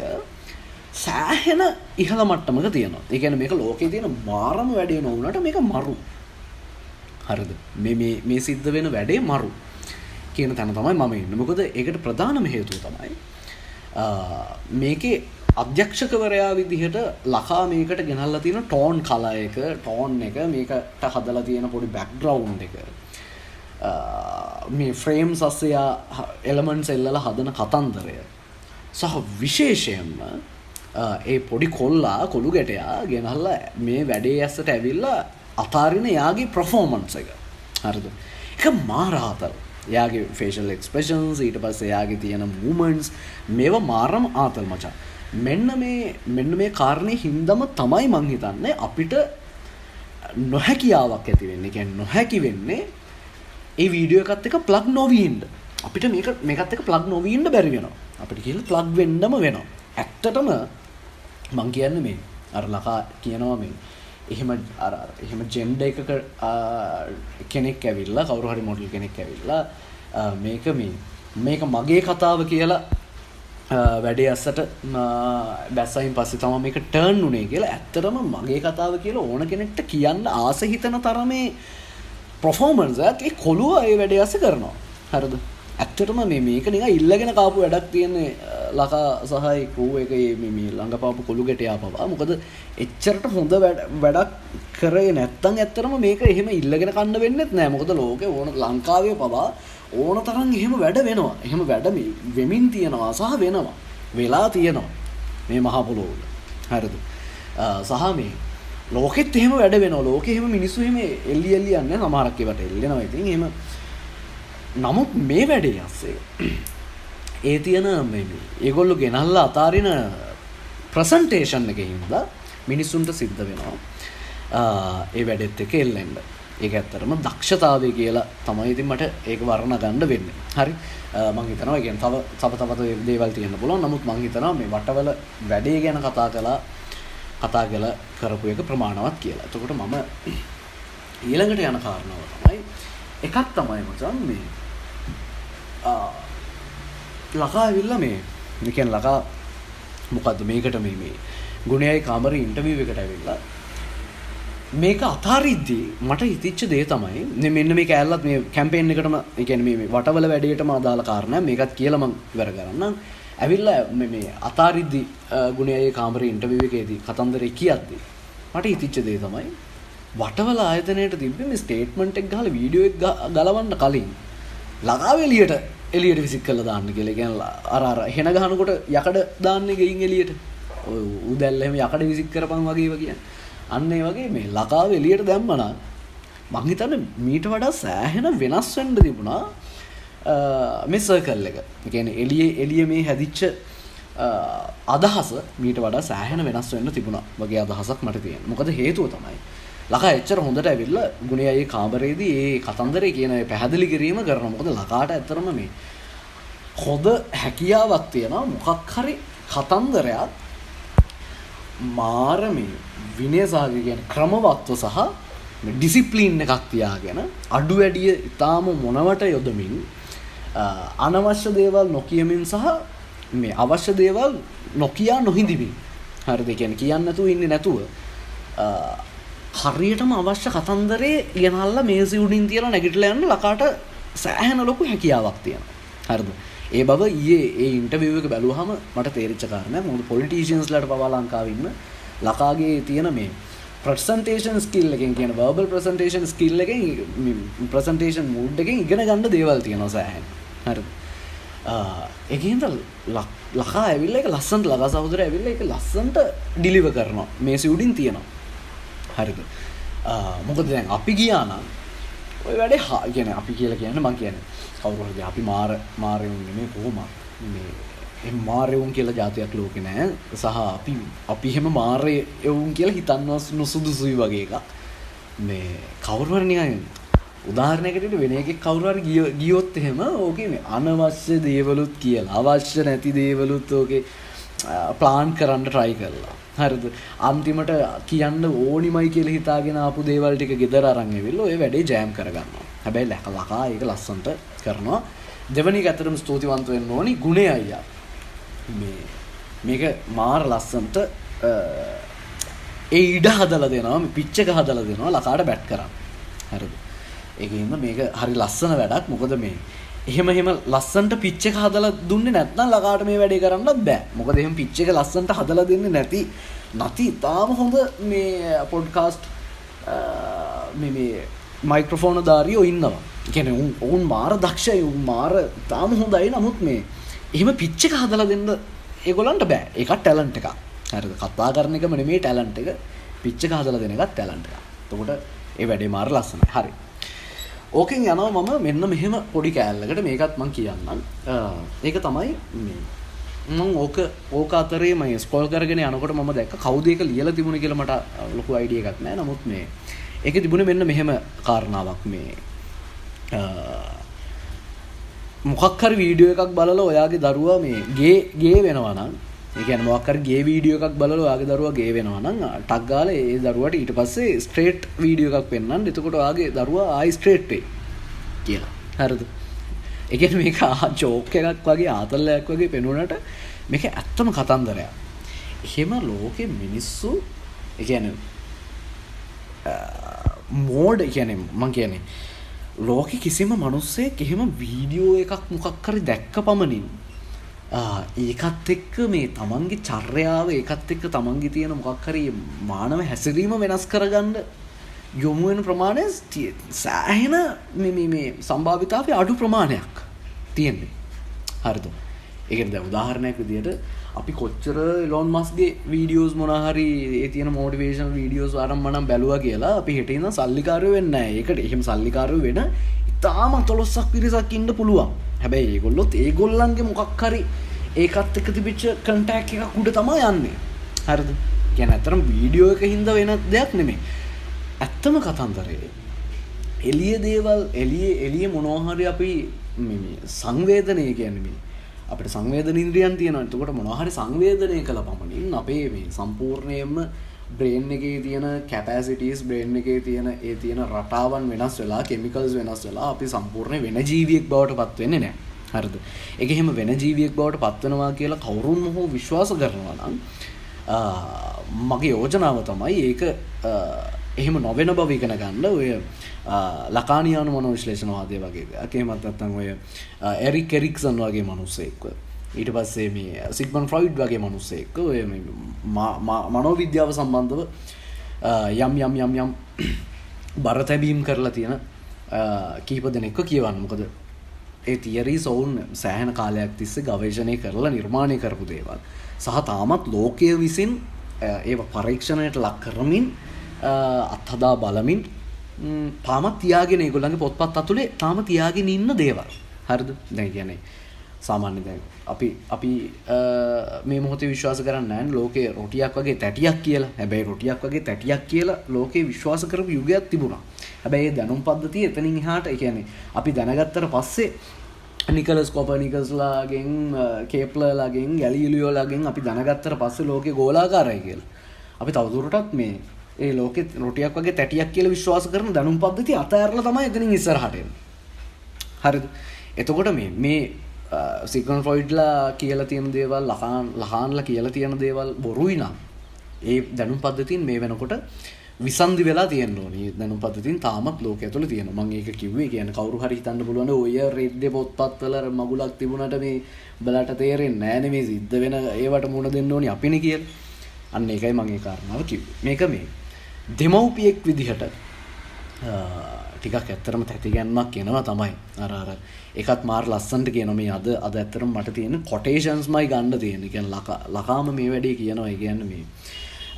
සෑහෙන ඉහළ මට්ටමක තියෙනවා. ඒ කියන්නේ මේක ලෝකේ තියෙන මාරම වැඩේ නොවුනට මේක මරු. හරිද? මේ සිද්ධ වෙන වැඩේ මරු කියන තැන තමයි මම ඉන්නේ. මොකද ඒකට ප්‍රධානම හේතුව තමයි මේකේ අධ්‍යක්ෂකවරයා විදිහට ලකා මේකට ගෙනල්ලා තියෙන ටෝන් කලර් එක, ටෝන් එක, මේකට හදලා තියෙන පොඩි බෑග්ග්‍රවුන්ඩ් එක, මේ ෆ්‍රේම්ස් අස්සේ එලිමන්ට්ස් එල්ලලා හදන කතන්දරය සහ විශේෂයෙන්ම ඒ පොඩි කොළු ගැටයා ගෙනල්ලා මේ වැඩේ ඇස්සට ඇවිල්ලා අතාරින යාගේ performance එක. හරිද? ඒක මාරාතල්. යාගේ facial expressions, ඊට පස්සේ යාගේ තියෙන movements, මේවා මාරම ආතල් මචං. මෙන්න මේ කාරණේ හින්දම තමයි මං හිතන්නේ අපිට නොහැකියාවක් ඇති වෙන්නේ. කියන්නේ නොහැකි වෙන්නේ ඒ වීඩියෝ එකත් එක්ක ප්ලග් නොවී ඉන්න. අපිට මේකත් එක්ක ප්ලග් නොවී ඉන්න බැරි වෙනවා. අපිට කියලා ප්ලග් වෙන්නම වෙනවා. ඇත්තටම මං කියන්නේ මේ අර ලකා කියනවා මේ එහෙම ජෙන්ඩර් එකක කෙනෙක් ඇවිල්ලා, කවුරු හරි මොඩල් කෙනෙක් ඇවිල්ලා මේක මගේ කතාව කියලා වැඩේ අස්සට බැස්සයින් පස්සේ තමයි මේක ටර්න් උනේ කියලා. ඇත්තටම මගේ කතාව කියලා ඕන කෙනෙක්ට කියන්න ආස හිතන තරමේ performance එකක් ඒ කොළුව ඒ වැඩේ අස්සේ කරනවා. හරිද? ඇත්තටම මේක නිකන් ඉල්ලගෙන කාපු වැඩක් තියෙන්නේ ලකා සහයි ක්‍රූ එක මේ ළඟපාපු කොළු ගැටයා පවා. මොකද එච්චරට හොඳ වැඩක් කරේ නැත්තම් ඇත්තටම මේක එහෙම ඉල්ලගෙන කන්න වෙන්නෙත් නෑ. මොකද ලෝකේ ඕන ලංකාවේ පවා ඕන තරම් එහෙම වැඩ වෙනවා. එහෙම වැඩ වෙමින් තියෙනවා සහ වෙනවා. වෙලා තියෙනවා මේ මහ පොළොවල. හරිද? සහ මේ ලෝකෙත් එහෙම වැඩ වෙනවා. ලෝකෙ එහෙම මිනිස්සු එහෙම එල්ලි යන්නේ සමහරක් ඒවට එල්ලෙනවා. ඉතින් එහෙම නමුත් මේ වැඩේ අස්සේ ඒ තියෙන ඒගොල්ලෝ ගෙනල්ලා අතාරින ප්‍රසන්ටේෂන් එකේ හින්දා මිනිස්සුන්ට සිද්ධ වෙනවා ඒ වැඩෙත් එක එල්ලෙන්න. ඒක ඇත්තටම දක්ෂතාවය කියලා තමයි ඉතින් මට ඒක වර්ණ ගන්න වෙන්නේ. හරි. මම හිතනවා ඒ කියන්නේ තව දේවල් තියෙන්න පුළුවන්. නමුත් මම හිතනවා මේ වටවල වැඩේ ගැන කතා කරපු එක ප්‍රමාණවත් කියලා. එතකොට මම ඊළඟට යන කාරණාව තමයි එකක් තමයි මචං මේ ලකා ඇවිල්ලා මේ කියන්නේ ලකා මොකද්ද මේකට මේ ගුණයයි කාමරේ ඉන්ටර්විව් එකට ඇවිල්ලා මේක අතාරිද්දී මට හිතිච්ච දේ තමයි මෙන්න මේ කෑල්ලත් මේ කැම්පේන් එකටම ඒ කියන්නේ මේ වටවල වැඩේටම අදාළ කාරණා මේකත් කියලා මම ඉවර කරන්නම්. ඇවිල්ලා මේ අතාරිද්දී ගුණයයි කාමරේ ඉන්ටර්විව් එකේදී කතන්දරේ කියද්දී මට හිතිච්ච දේ තමයි වටවල ආයතනයට තිබ්බේ මේ ස්ටේට්මන්ට් එක ගහලා වීඩියෝ එක ගලවන්න කලින් ලගාව එළියට විසික් කරලා දාන්න කියලා. කියන්නේ අර හෙන ගහනකොට යකඩ දාන්නේ ගෙයින් එළියට. ඔය උදැල්ල එහෙම යකඩ විසික් කරපන් වගේව කියන්නේ. අන්න ඒ වගේ මේ ලගාව එළියට දැම්මනම් මං හිතන්නේ මීට වඩා සෑහෙන වෙනස් වෙන්න තිබුණා මේ සර්කල් එක. ඒ කියන්නේ එළියේ මේ හැදිච්ච අදහස මීට වඩා සෑහෙන වෙනස් වෙන්න තිබුණා වගේ අදහසක් මට තියෙනවා. මොකද හේතුව තමයි ලකා එච්චර හොඳට ඇවිල්ලා ගුණයයි කාමරේදී ඒ කතන්දරේ කියන පැහැදිලි කිරීම කරනවා. මොකද ලකාට ඇත්තටම මේ හොඳ හැකියාවක් තියෙනවා. මොකක් හරි කතන්දරයක් මාර මේ විනයසාගය කියන ක්‍රමවත්ව සහ ඩිසිප්ලින් එකක් තියාගෙන අඩු වැඩිය ඊටාම මොනවට යොදමින් අනවශ්‍ය දේවල් නොකියමින් සහ මේ අවශ්‍ය දේවල් නොකියා නොහිඳිමින්. හරිද? කියන්නේ නැතුව ඉන්නේ නැතුව හරියටම අවශ්‍ය කතන්දරේ ලියනල්ලා මේසෙ උඩින් තියලා නැගිටලා යන්න ලකාට සෑහෙන ලොකු හැකියාවක් තියෙනවා. හරිද? ඒ බව ඊයේ ඒ ඉන්ටර්විව් එක බැලුවාම මට තේරිච්ච කාරණා මොකද පොලිටිෂියන්ස්ලාට පවා ලංකාවේ ඉන්න ලකාගේ තියෙන මේ ප්‍රසන්ටේෂන් ස්කිල් එකෙන් කියන වර්බල් ප්‍රසන්ටේෂන් ස්කිල් එකෙන් ප්‍රසන්ටේෂන් මූඩ් එකෙන් ඉගෙන ගන්න දේවල් තියෙනවා සෑහෙන. හරිද? ඒකෙන්ද ලකා ඇවිල්ලා ඒක ලස්සනට ලකා සහෝදරයා ඇවිල්ලා ඒක ලස්සනට ඩිලිවර් කරනවා. මේසෙ උඩින් තියෙනවා. හරිද? මොකද දැන් අපි ගියා නම් ඔය වැඩේ කියන්නේ අපි කියලා කියන්නේ මං කියන්නේ කවුරු හරි අපි මාරෙවුන් නෙමෙයි කොහොමද මේ මාරෙවුන් කියලා જાතියක් ලෝකේ නැහැ සහ අපි එහෙම මාරෙවුන් කියලා හිතන්නවත් නුසුදුසුයි වගේ එකක් මේ කවුරු හරි නිකන් උදාහරණයකට වෙන එකෙක් කවුරු හරි ගියොත් එහෙම ඕකේ මේ අනවශ්‍ය දේවලුත් කියලා අවශ්‍ය නැති දේවලුත් ඕකේ ප්ලාන් කරන්න try කරලා හරිද අන්තිමට කියන්න ඕනිමයි කියලා හිතාගෙන ආපු දේවල් ටික ගෙදර අරන් එවිල්ලා ඔය වැඩේ ජෑම් කරගන්නවා. හැබැයි ලකා ඒක ලස්සනට කරනවා. දෙවනි එක ඇත්තටම ස්තුතිවන්ත වෙන්න ඕනි ගුණේ අයියා. මේක මාර ලස්සනට ඒ ඉඩ හදලා දෙනවා මේ පිච් එක හදලා දෙනවා ලකාට බැට් කරන්න. හරිද? ඒකෙන්ද මේක හරි ලස්සන වැඩක්. මොකද මේ එහෙම ලස්සනට පිච් එක හදලා දුන්නේ නැත්නම් ලකාට මේ වැඩේ කරන්නත් බෑ. මොකද එහෙම පිච් එක ලස්සනට හදලා දෙන්නේ නැති තාම හොඳ මේ පොඩ්කාස්ට් මේ මයික්‍රොෆෝන ධාරියෝ ඉන්නවා. ඒ කියන්නේ උන් මාර දක්ෂයි උන් මාර තාම හොඳයි. නමුත් මේ එහෙම පිච් එක හදලා දෙන්න ඒගොල්ලන්ට බෑ. ඒක ටැලන්ට් එකක්. හරිද? කතා කරන එකම නෙමෙයි ටැලන්ට් එක. පිච් එක හදලා දෙන එකත් ටැලන්ට් එකක්. එතකොට ඒ වැඩේ මාර ලස්සනයි. හරි. ඕකෙන් යනවා මම මෙන්න මෙහෙම පොඩි කෑල්ලකට මේකත් මම කියන්නම්. ඒක තමයි මම ඕක අතරේ මම ස්ක්‍රෝල් කරගෙන යනකොට මම දැක්ක කවුද ඒක ලියලා තිබුණේ කියලා මට ලොකු අයිඩියා එකක් නැහැ. නමුත් මේ ඒකේ තිබුණේ මෙන්න මෙහෙම කාරණාවක් මේ මොකක් හරි වීඩියෝ එකක් බලලා ඔයාගේ දරුවා මේ ගේ වෙනවා නම් ඒ කියන්නේ මොකක් හරි ගේ වීඩියෝ එකක් බලලා ඔයාගේ දරුවා ගේ වෙනවා නම් ටක් ගාලා ඒ දරුවාට ඊට පස්සේ ස්ට්‍රේට් වීඩියෝ එකක් පෙන්නන්න. එතකොට ඔයාගේ දරුවා ආයි ස්ට්‍රේට් වෙයි කියලා. හරිද? ඒ කියන්නේ මේක ජෝක් එකක් වගේ ආතල්ලයක් වගේ පෙනුනට මේක ඇත්තම කතන්දරයක්. එහෙම ලෝකෙ මිනිස්සු ඒ කියන්නේ මෝඩ් කියන්නේ මං කියන්නේ ලෝකෙ කිසිම මිනිස්සෙක් එහෙම වීඩියෝ එකක් මොකක් හරි දැක්ක පමණින් ඒකත් එක්ක මේ තමන්ගේ චර්යාව ඒකත් එක්ක තමන්ගේ තියෙන මොකක් හරි මානව හැසිරීම වෙනස් කරගන්න යොමු වෙන ප්‍රමාණය සෑහෙන මේ සම්භාවිතාවේ අඩු ප්‍රමාණයක් තියෙන්නේ. හරිද? ඒකෙන් දැන් උදාහරණයක් විදියට අපි කොච්චර එලොන් මස්ක්ගේ වීඩියෝස් මොනවා හරි ඒ තියෙන මොටිවේෂනල් වීඩියෝස් ආරම්භනම් බැලුවා කියලා අපි හෙට ඉඳන් සල්ලිකාරයෝ වෙන්නේ නැහැ. ඒකට එහෙම සල්ලිකාරයෝ වෙන ඉතාම තොලොස්සක් පිරිසක් ඉන්න පුළුවන්. හැබැයි ඒගොල්ලොත් ඒගොල්ලන්ගේ මොකක් හරි ඒකත් එක්ක තිබිච්ච කන්ටැක්ට් එකක් උඩ තමයි යන්නේ. හරිද? කියන්නේ අතරම වීඩියෝ එක හින්දා වෙන දෙයක් නෙමෙයි. ඇත්තම කතන්දරේ එළිය දේවල් එළිය මොනවා හරි අපි මේ සංවේදනය කියන්නේ මේ අපිට සංවේදන ඉන්ද්‍රියන් තියෙනවා. එතකොට මොනවා හරි සංවේදනය කළ පමණින් අපේ මේ සම්පූර්ණයෙන්ම බ්‍රේන් එකේ තියෙන කැපැසිටිස් බ්‍රේන් එකේ තියෙන ඒ තියෙන රටාවන් වෙනස් වෙලා කෙමිකල්ස් වෙනස් වෙලා අපි සම්පූර්ණ වෙන ජීවියෙක් බවට පත් වෙන්නේ නැහැ. හරිද? ඒක එහෙම වෙන ජීවියෙක් බවට පත් වෙනවා කියලා කවුරුන් හෝ විශ්වාස කරනවා නම් මගේ යෝජනාව තමයි ඒක එහෙම නොවන බව ඉගෙන ගන්න. ඔය ලකානියානු මනෝවිශ්ලේෂණවාදය වගේ දෙයක්. එහෙමත් නැත්නම් ඔය එරික් එරික්සන් වගේ මිනිස්සෙක්. ඊට පස්සේ මේ සිග්මන්ඩ් ෆ්‍රොයිඩ් වගේ මිනිස්සෙක් ඔය මේ මනෝවිද්‍යාව සම්බන්ධව යම් බර තැබීම් කරලා තියෙන කීප දෙනෙක්ව කියවන්න. මොකද ඒ තියරිස් ඔවුන් සෑහෙන කාලයක් තිස්සේ ගවේෂණය කරලා නිර්මාණය කරපු දේවල්. සහ තාමත් ලෝකයේ විසින් ඒව පරීක්ෂණයට ලක් කරමින් අත්හදා බලමින් තාමත් තියාගෙන ඒගොල්ලන්ගේ පොත්පත් අතුලේ තාම තියාගෙන ඉන්න දේවල්. හරිද? දැන් කියන්නේ සාමාන්‍ය දැන් අපි මේ මොහොතේ විශ්වාස කරන්නේ නැහැ ලෝකේ රොටියක් වගේ තැටියක් කියලා. හැබැයි රොටියක් වගේ තැටියක් කියලා ලෝකේ විශ්වාස කරපු යුගයක් තිබුණා. හැබැයි ඒ දැනුම් පද්ධතිය එතනින් එහාට ඒ කියන්නේ අපි දැනගත්තට පස්සේ නිකලස් කොපර්නිකස්ලාගෙන් කේප්ලර්ලාගෙන් ගැලීලියෝලාගෙන් අපි දැනගත්තට පස්සේ ලෝකේ ගෝලාකාරයි කියලා. අපි තවදුරටත් මේ ඒ ලෝකෙ රොටියක් වගේ තැටියක් කියලා විශ්වාස කරන දැනුම් පද්ධතිය අතහැරලා තමයි එතනින් ඉස්සරහට එන්නේ. හරිද? එතකොට මේ සිග්මන්ඩ් ෆ්‍රොයිඩ්ලා කියලා තියෙන දේවල් ලහාන්ලා කියලා තියෙන දේවල් බොරුයි නම් ඒ දැනුම් පද්ධතියෙන් මේ වෙනකොට විසන්ධි වෙලා තියෙන්න ඕනේ. දැනුම් පද්ධතින් තාමත් ලෝකයේ ඇතුළේ තියෙනවා. මම ඒක කිව්වේ කියන්නේ කවුරු හරි හිතන්න පුළුවන් ඔය රෙද්දේ පොත්පත්වල මගුලක් තිබුණාට මේ උඹලාට තේරෙන්නේ නැහැ නේ මේ සිද්ධ වෙන ඒවට මුණ දෙන්න ඕනේ අපිනේ කියලා. අන්න ඒකයි මම ඒ කාරණාව කිව්වේ. මේක මේ දෙමව්පියෙක් විදිහට ටිකක් ඇත්තටම තැතිගැන්මක් එනවා තමයි. අර ඒකත් මාර ලස්සනට කියනවා මේ අද ඇත්තටම මට තියෙන කොටේෂන්ස්මයි ගන්න තියෙන්නේ. කියන්නේ ලකාම මේ වැඩේ කියනවා. ඒ කියන්නේ මේ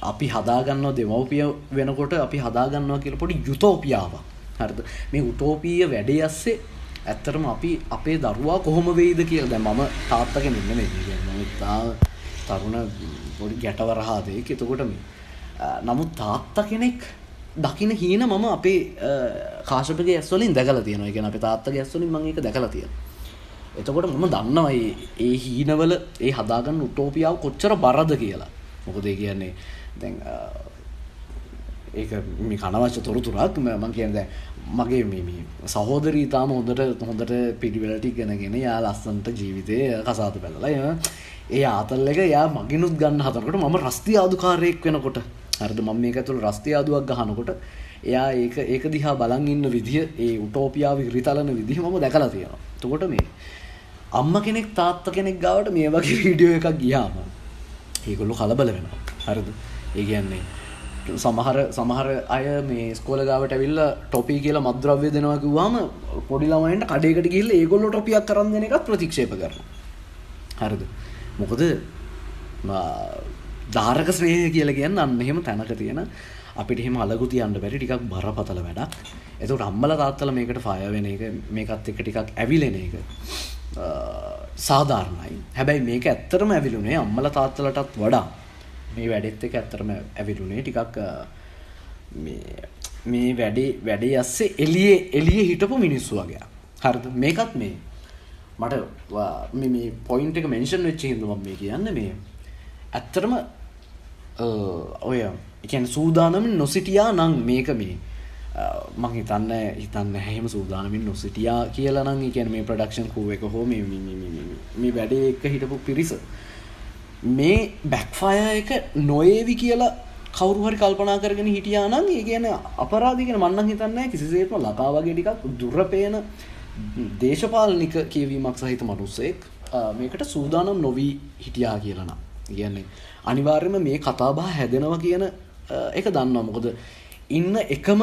අපි හදාගන්නවා දෙමව්පිය වෙනකොට අපි හදාගන්නවා කියලා පොඩි යුටෝපියාවක්. හරිද? මේ යුටෝපීය වැඩේ ඇස්සේ ඇත්තටම අපි අපේ දරුවා කොහොම වෙයිද කියලා දැන් මම තාත්තා කෙනෙක් නෙමෙයි. කියන්නේ මම තරුණ පොඩි ගැටවරහාදෙක්. එතකොට මේ නමුත් තාත්තා කෙනෙක් දකින්න හීන මම අපේ කාශ්‍යපගේ ඇස් වලින් දැකලා තියෙනවා. ඒ කියන්නේ අපේ තාත්තගේ ඇස් වලින් මම ඒක දැකලා තියෙනවා. එතකොට මම දන්නවා මේ හීනවල ඒ හදාගන්න යුටෝපියාව කොච්චර බරද කියලා. මොකද ඒ කියන්නේ දැන් ඒක මේ කනවච්ච තොරතුරක් මම කියන්නේ දැන් මගේ මේ සහෝදරී තාම හොඳට පිළිවෙලට ඉගෙනගෙන යා ලස්සනට ජීවිතේ කසාද බැලලා ඒ ආතල් එක යා මගිනුත් ගන්න හදනකොට මම රස්ති ආදුකාරයෙක් වෙනකොට හරිද මම මේක ඇතුළේ රස්ති ආදුවක් ගහනකොට එයා ඒක දිහා බලන් ඉන්න විදිය ඒ යුටෝපියාව ඉරිතලන විදිය මම දැකලා තියෙනවා. එතකොට මේ අම්මා කෙනෙක් තාත්තා කෙනෙක් ගාවට මේ වගේ වීඩියෝ එකක් ගියාම ඒගොල්ලෝ කලබල වෙනවා. හරිද? ඒ කියන්නේ සමහර අය මේ ඉස්කෝලේ ගාවට ඇවිල්ලා ටොපි කියලා මත්ද්‍රව්‍ය දෙනවා කිව්වම පොඩි ළමයින්ට කඩේකට ගිහිල්ලා ඒගොල්ලෝ ටොපියක් කරන් දෙන එකත් ප්‍රතික්ෂේප කරනවා. හරිද? මොකද ධාරක ස්නේහය කියලා කියන්නේ අන්න එහෙම තැනක තියෙන අපිට එහෙම අලගු තියන්න බැරි ටිකක් බරපතල වැඩක්. ඒකට අම්මලා තාත්තලා මේකට ෆයර් වෙන එක මේකත් එක්ක ටිකක් ඇවිලෙන එක සාධාරණයි. හැබැයි මේක ඇත්තටම ඇවිලුනේ අම්මලා තාත්තලටත් වඩා මේ වැඩෙත් එක ඇත්තටම ඇවිලුනේ ටිකක් මේ වැඩේ ඇස්සේ එළියේ හිටපු මිනිස්සු වගේ. හරිද? මේකත් මේ මට මේ පොයින්ට් එක මෙන්ෂන් වෙච්ච හින්දා මම මේ කියන්නේ මේ ඇත්තටම ඔය කියන්නේ සූදානමින් නොසිටියා නම් මේක මේ මම හිතන්නේ එහෙම සූදානමින් නොසිටියා කියලා නම් ඒ කියන්නේ මේ ප්‍රොඩක්ෂන් ක්‍රූ එක හෝ මේ වැඩේ එක හිටපු පිරිස මේ බෑක්ෆයර් එක නොවේවි කියලා කවුරු හරි කල්පනා කරගෙන හිටියා නම් ඒ කියන්නේ අපරාධී කියන මම නම් හිතන්නේ කිසිසේත්ම ලකා වගේ ටිකක් දුරපේන දේශපාලනික කියවීමක් සහිත මිනිස්සෙක් මේකට සූදානම් නොවි හිටියා කියලා නම් කියන්නේ අනිවාර්යයෙන්ම මේ කතාබහ හැදෙනවා කියන එක දන්නවා. මොකද ඉන්න එකම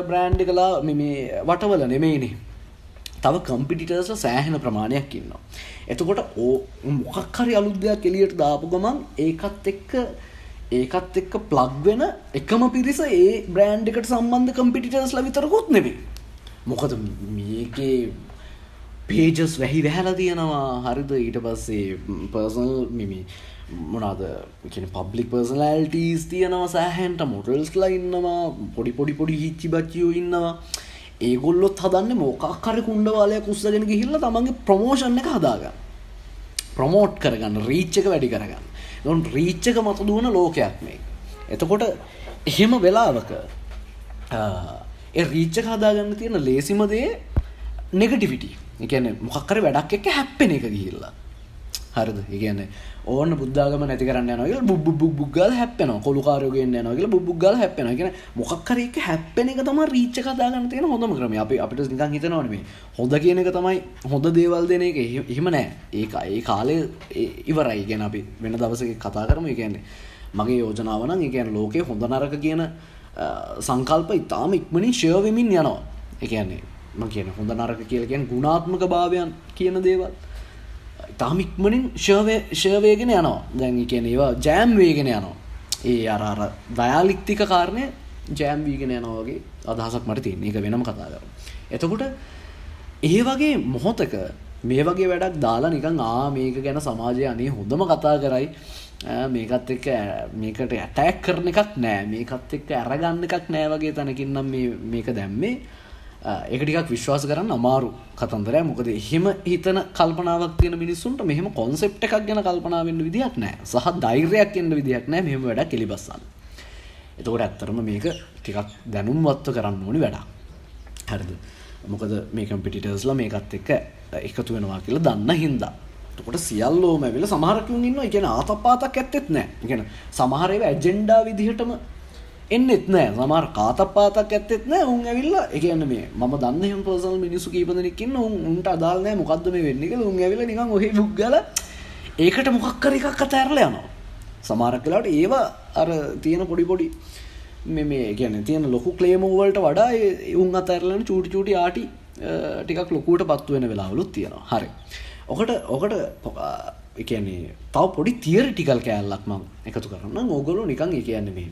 බ්‍රෑන්ඩ් එකලා මේ වටවල නෙමෙයිනේ. තව කම්පිටිටර්ස්ලා සෑහෙන ප්‍රමාණයක් ඉන්නවා. එතකොට මොකක් හරි අලුත් දෙයක් එළියට දාපු ගමන් ඒකත් එක්ක ප්ලග් වෙන එකම පිරිස ඒ බ්‍රෑන්ඩ් එකට සම්බන්ධ කම්පිටිටර්ස්ලා විතරකුත් නෙමෙයි. මොකද මේකේ pages වැහි වැහලා තියෙනවා. හරිද? ඊට පස්සේ personal මොනවාද කියන්නේ public personalities තියෙනවා සෑහෙනට modelsලා ඉන්නවා පොඩි හිච්චි බච්චියෝ ඉන්නවා. ඒගොල්ලොත් හදන්නේ මොකක් හරි කුණ්ඩවාලයක් උස්සගෙන ගිහිල්ලා තමන්ගේ ප්‍රොමෝෂන් එක හදාගන්න. ප්‍රොමෝට් කරගන්න, රීච් එක වැඩි කරගන්න. ඒගොල්ලෝ රීච් එක මත දුවන ලෝකයක් මේක. එතකොට එහෙම වෙලාවක ඒ රීච් එක හදාගන්න තියෙන ලේසිම දේ නෙගටිවිටි. ඒ කියන්නේ මොකක් හරි වැඩක් එක්ක හැප්පෙන එක ගිහිල්ලා. හරිද? ඒ කියන්නේ ඕන්න බුද්ධාගම නැති කරන්න යනවා කියලා බුබ් ගාලා හැප්පෙනවා. කොළුකාරයෝ ගෙන්න යනවා කියලා බුබ් ගාලා හැප්පෙනවා. ඒ කියන්නේ මොකක් හරි එක හැප්පෙන එක තමයි රීච් එක හදාගන්න තියෙන හොඳම ක්‍රමය. අපිට නිකන් හිතනවනේ මේ හොඳ කියන එක තමයි හොඳ දේවල් දෙන එක. එහෙම නෑ. ඒ කාලේ ඉවරයි. කියන අපි වෙන දවසක කතා කරමු. ඒ කියන්නේ මගේ යෝජනාව නම් ඒ කියන්නේ ලෝකේ හොඳ නරක කියන සංකල්ප ඉතාම ඉක්මනින් ෂෙයා වෙමින් යනවා. ඒ කියන්නේ මම කියන්නේ හොඳ නරක කියලා කියන්නේ ගුණාත්මක භාවයන් කියන දේවල් තාම ඉක්මනින් ෂෙයා වේගෙන යනවා. දැන් ඒ කියන්නේ ඒවා ජෑම් වේගෙන යනවා. ඒ අර දයාලික්තික කාරණේ ජෑම් වීගෙන යනවා වගේ අදහසක් මට තියෙන. ඒක වෙනම කතා කරමු. එතකොට ඒ වගේ මොහොතක මේ වගේ වැඩක් දාලා නිකන් මේක ගැන සමාජය අනේ හොඳම කතා කරයි. මේකත් එක්ක මේකට ඇටැක් කරන එකක් නෑ. මේකත් එක්ක අරගන්න එකක් නෑ වගේ තැනකින් නම් මේක දැම්මේ. ඒක ටිකක් විශ්වාස කරන්න අමාරු කතන්දරයක්. මොකද එහෙම හිතන කල්පනාවක් තියෙන මිනිස්සුන්ට මෙහෙම concept එකක් ගැන කල්පනා වෙන්න විදියක් නැහැ. සහ ධෛර්යයක් එන්න විදියක් නැහැ මෙහෙම වැඩක් එලිබස්සන්න. එතකොට ඇත්තටම මේක ටිකක් දැනුම්වත්ව කරන්න ඕනි වැඩක්. හරිද? මොකද මේ කම්පිටිටර්ස්ලා මේකත් එක්ක එකතු වෙනවා කියලා දන්න හින්දා. එතකොට සියල්ලෝම ඇවිල්ලා සමහර කෙනෙක් ඉන්නවා. ඒ කියන්නේ ආතප්පාතක් ඇත්තෙත් නැහැ. ඒ කියන්නේ සමහර ඒවා ඇජෙන්ඩා විදිහටම එන්නෙත් නෑ. සමහර කාතක් පාතක් ඇත්තෙත් නෑ. උන් ඇවිල්ලා ඒ කියන්නේ මේ මම දන්න එහෙම පර්සනල් මිනිස්සු කීප දෙනෙක් ඉන්න උන්ට අදාළ නෑ මොකද්ද මේ වෙන්නේ කියලා. උන් ඇවිල්ලා නිකන් ඔහේ බුක් ගාලා ඒකට මොකක් කර එකක් අතහැරලා යනවා. සමහරක් වෙලාවට ඒව අර තියෙන පොඩි මේ කියන්නේ තියෙන ලොකු ක්ලේම් වලට වඩා උන් අතහැරලා චූටි චූටි ආටි ටිකක් ලොකුවට පත්තු වෙන වෙලාවලුත් තියෙනවා. හරි. ඔකට ඒ කියන්නේ තව පොඩි තියරිටිකල් කෑල්ලක් මම එකතු කරන්නම්. ඕගොල්ලෝ නිකන් ඒ කියන්නේ මේ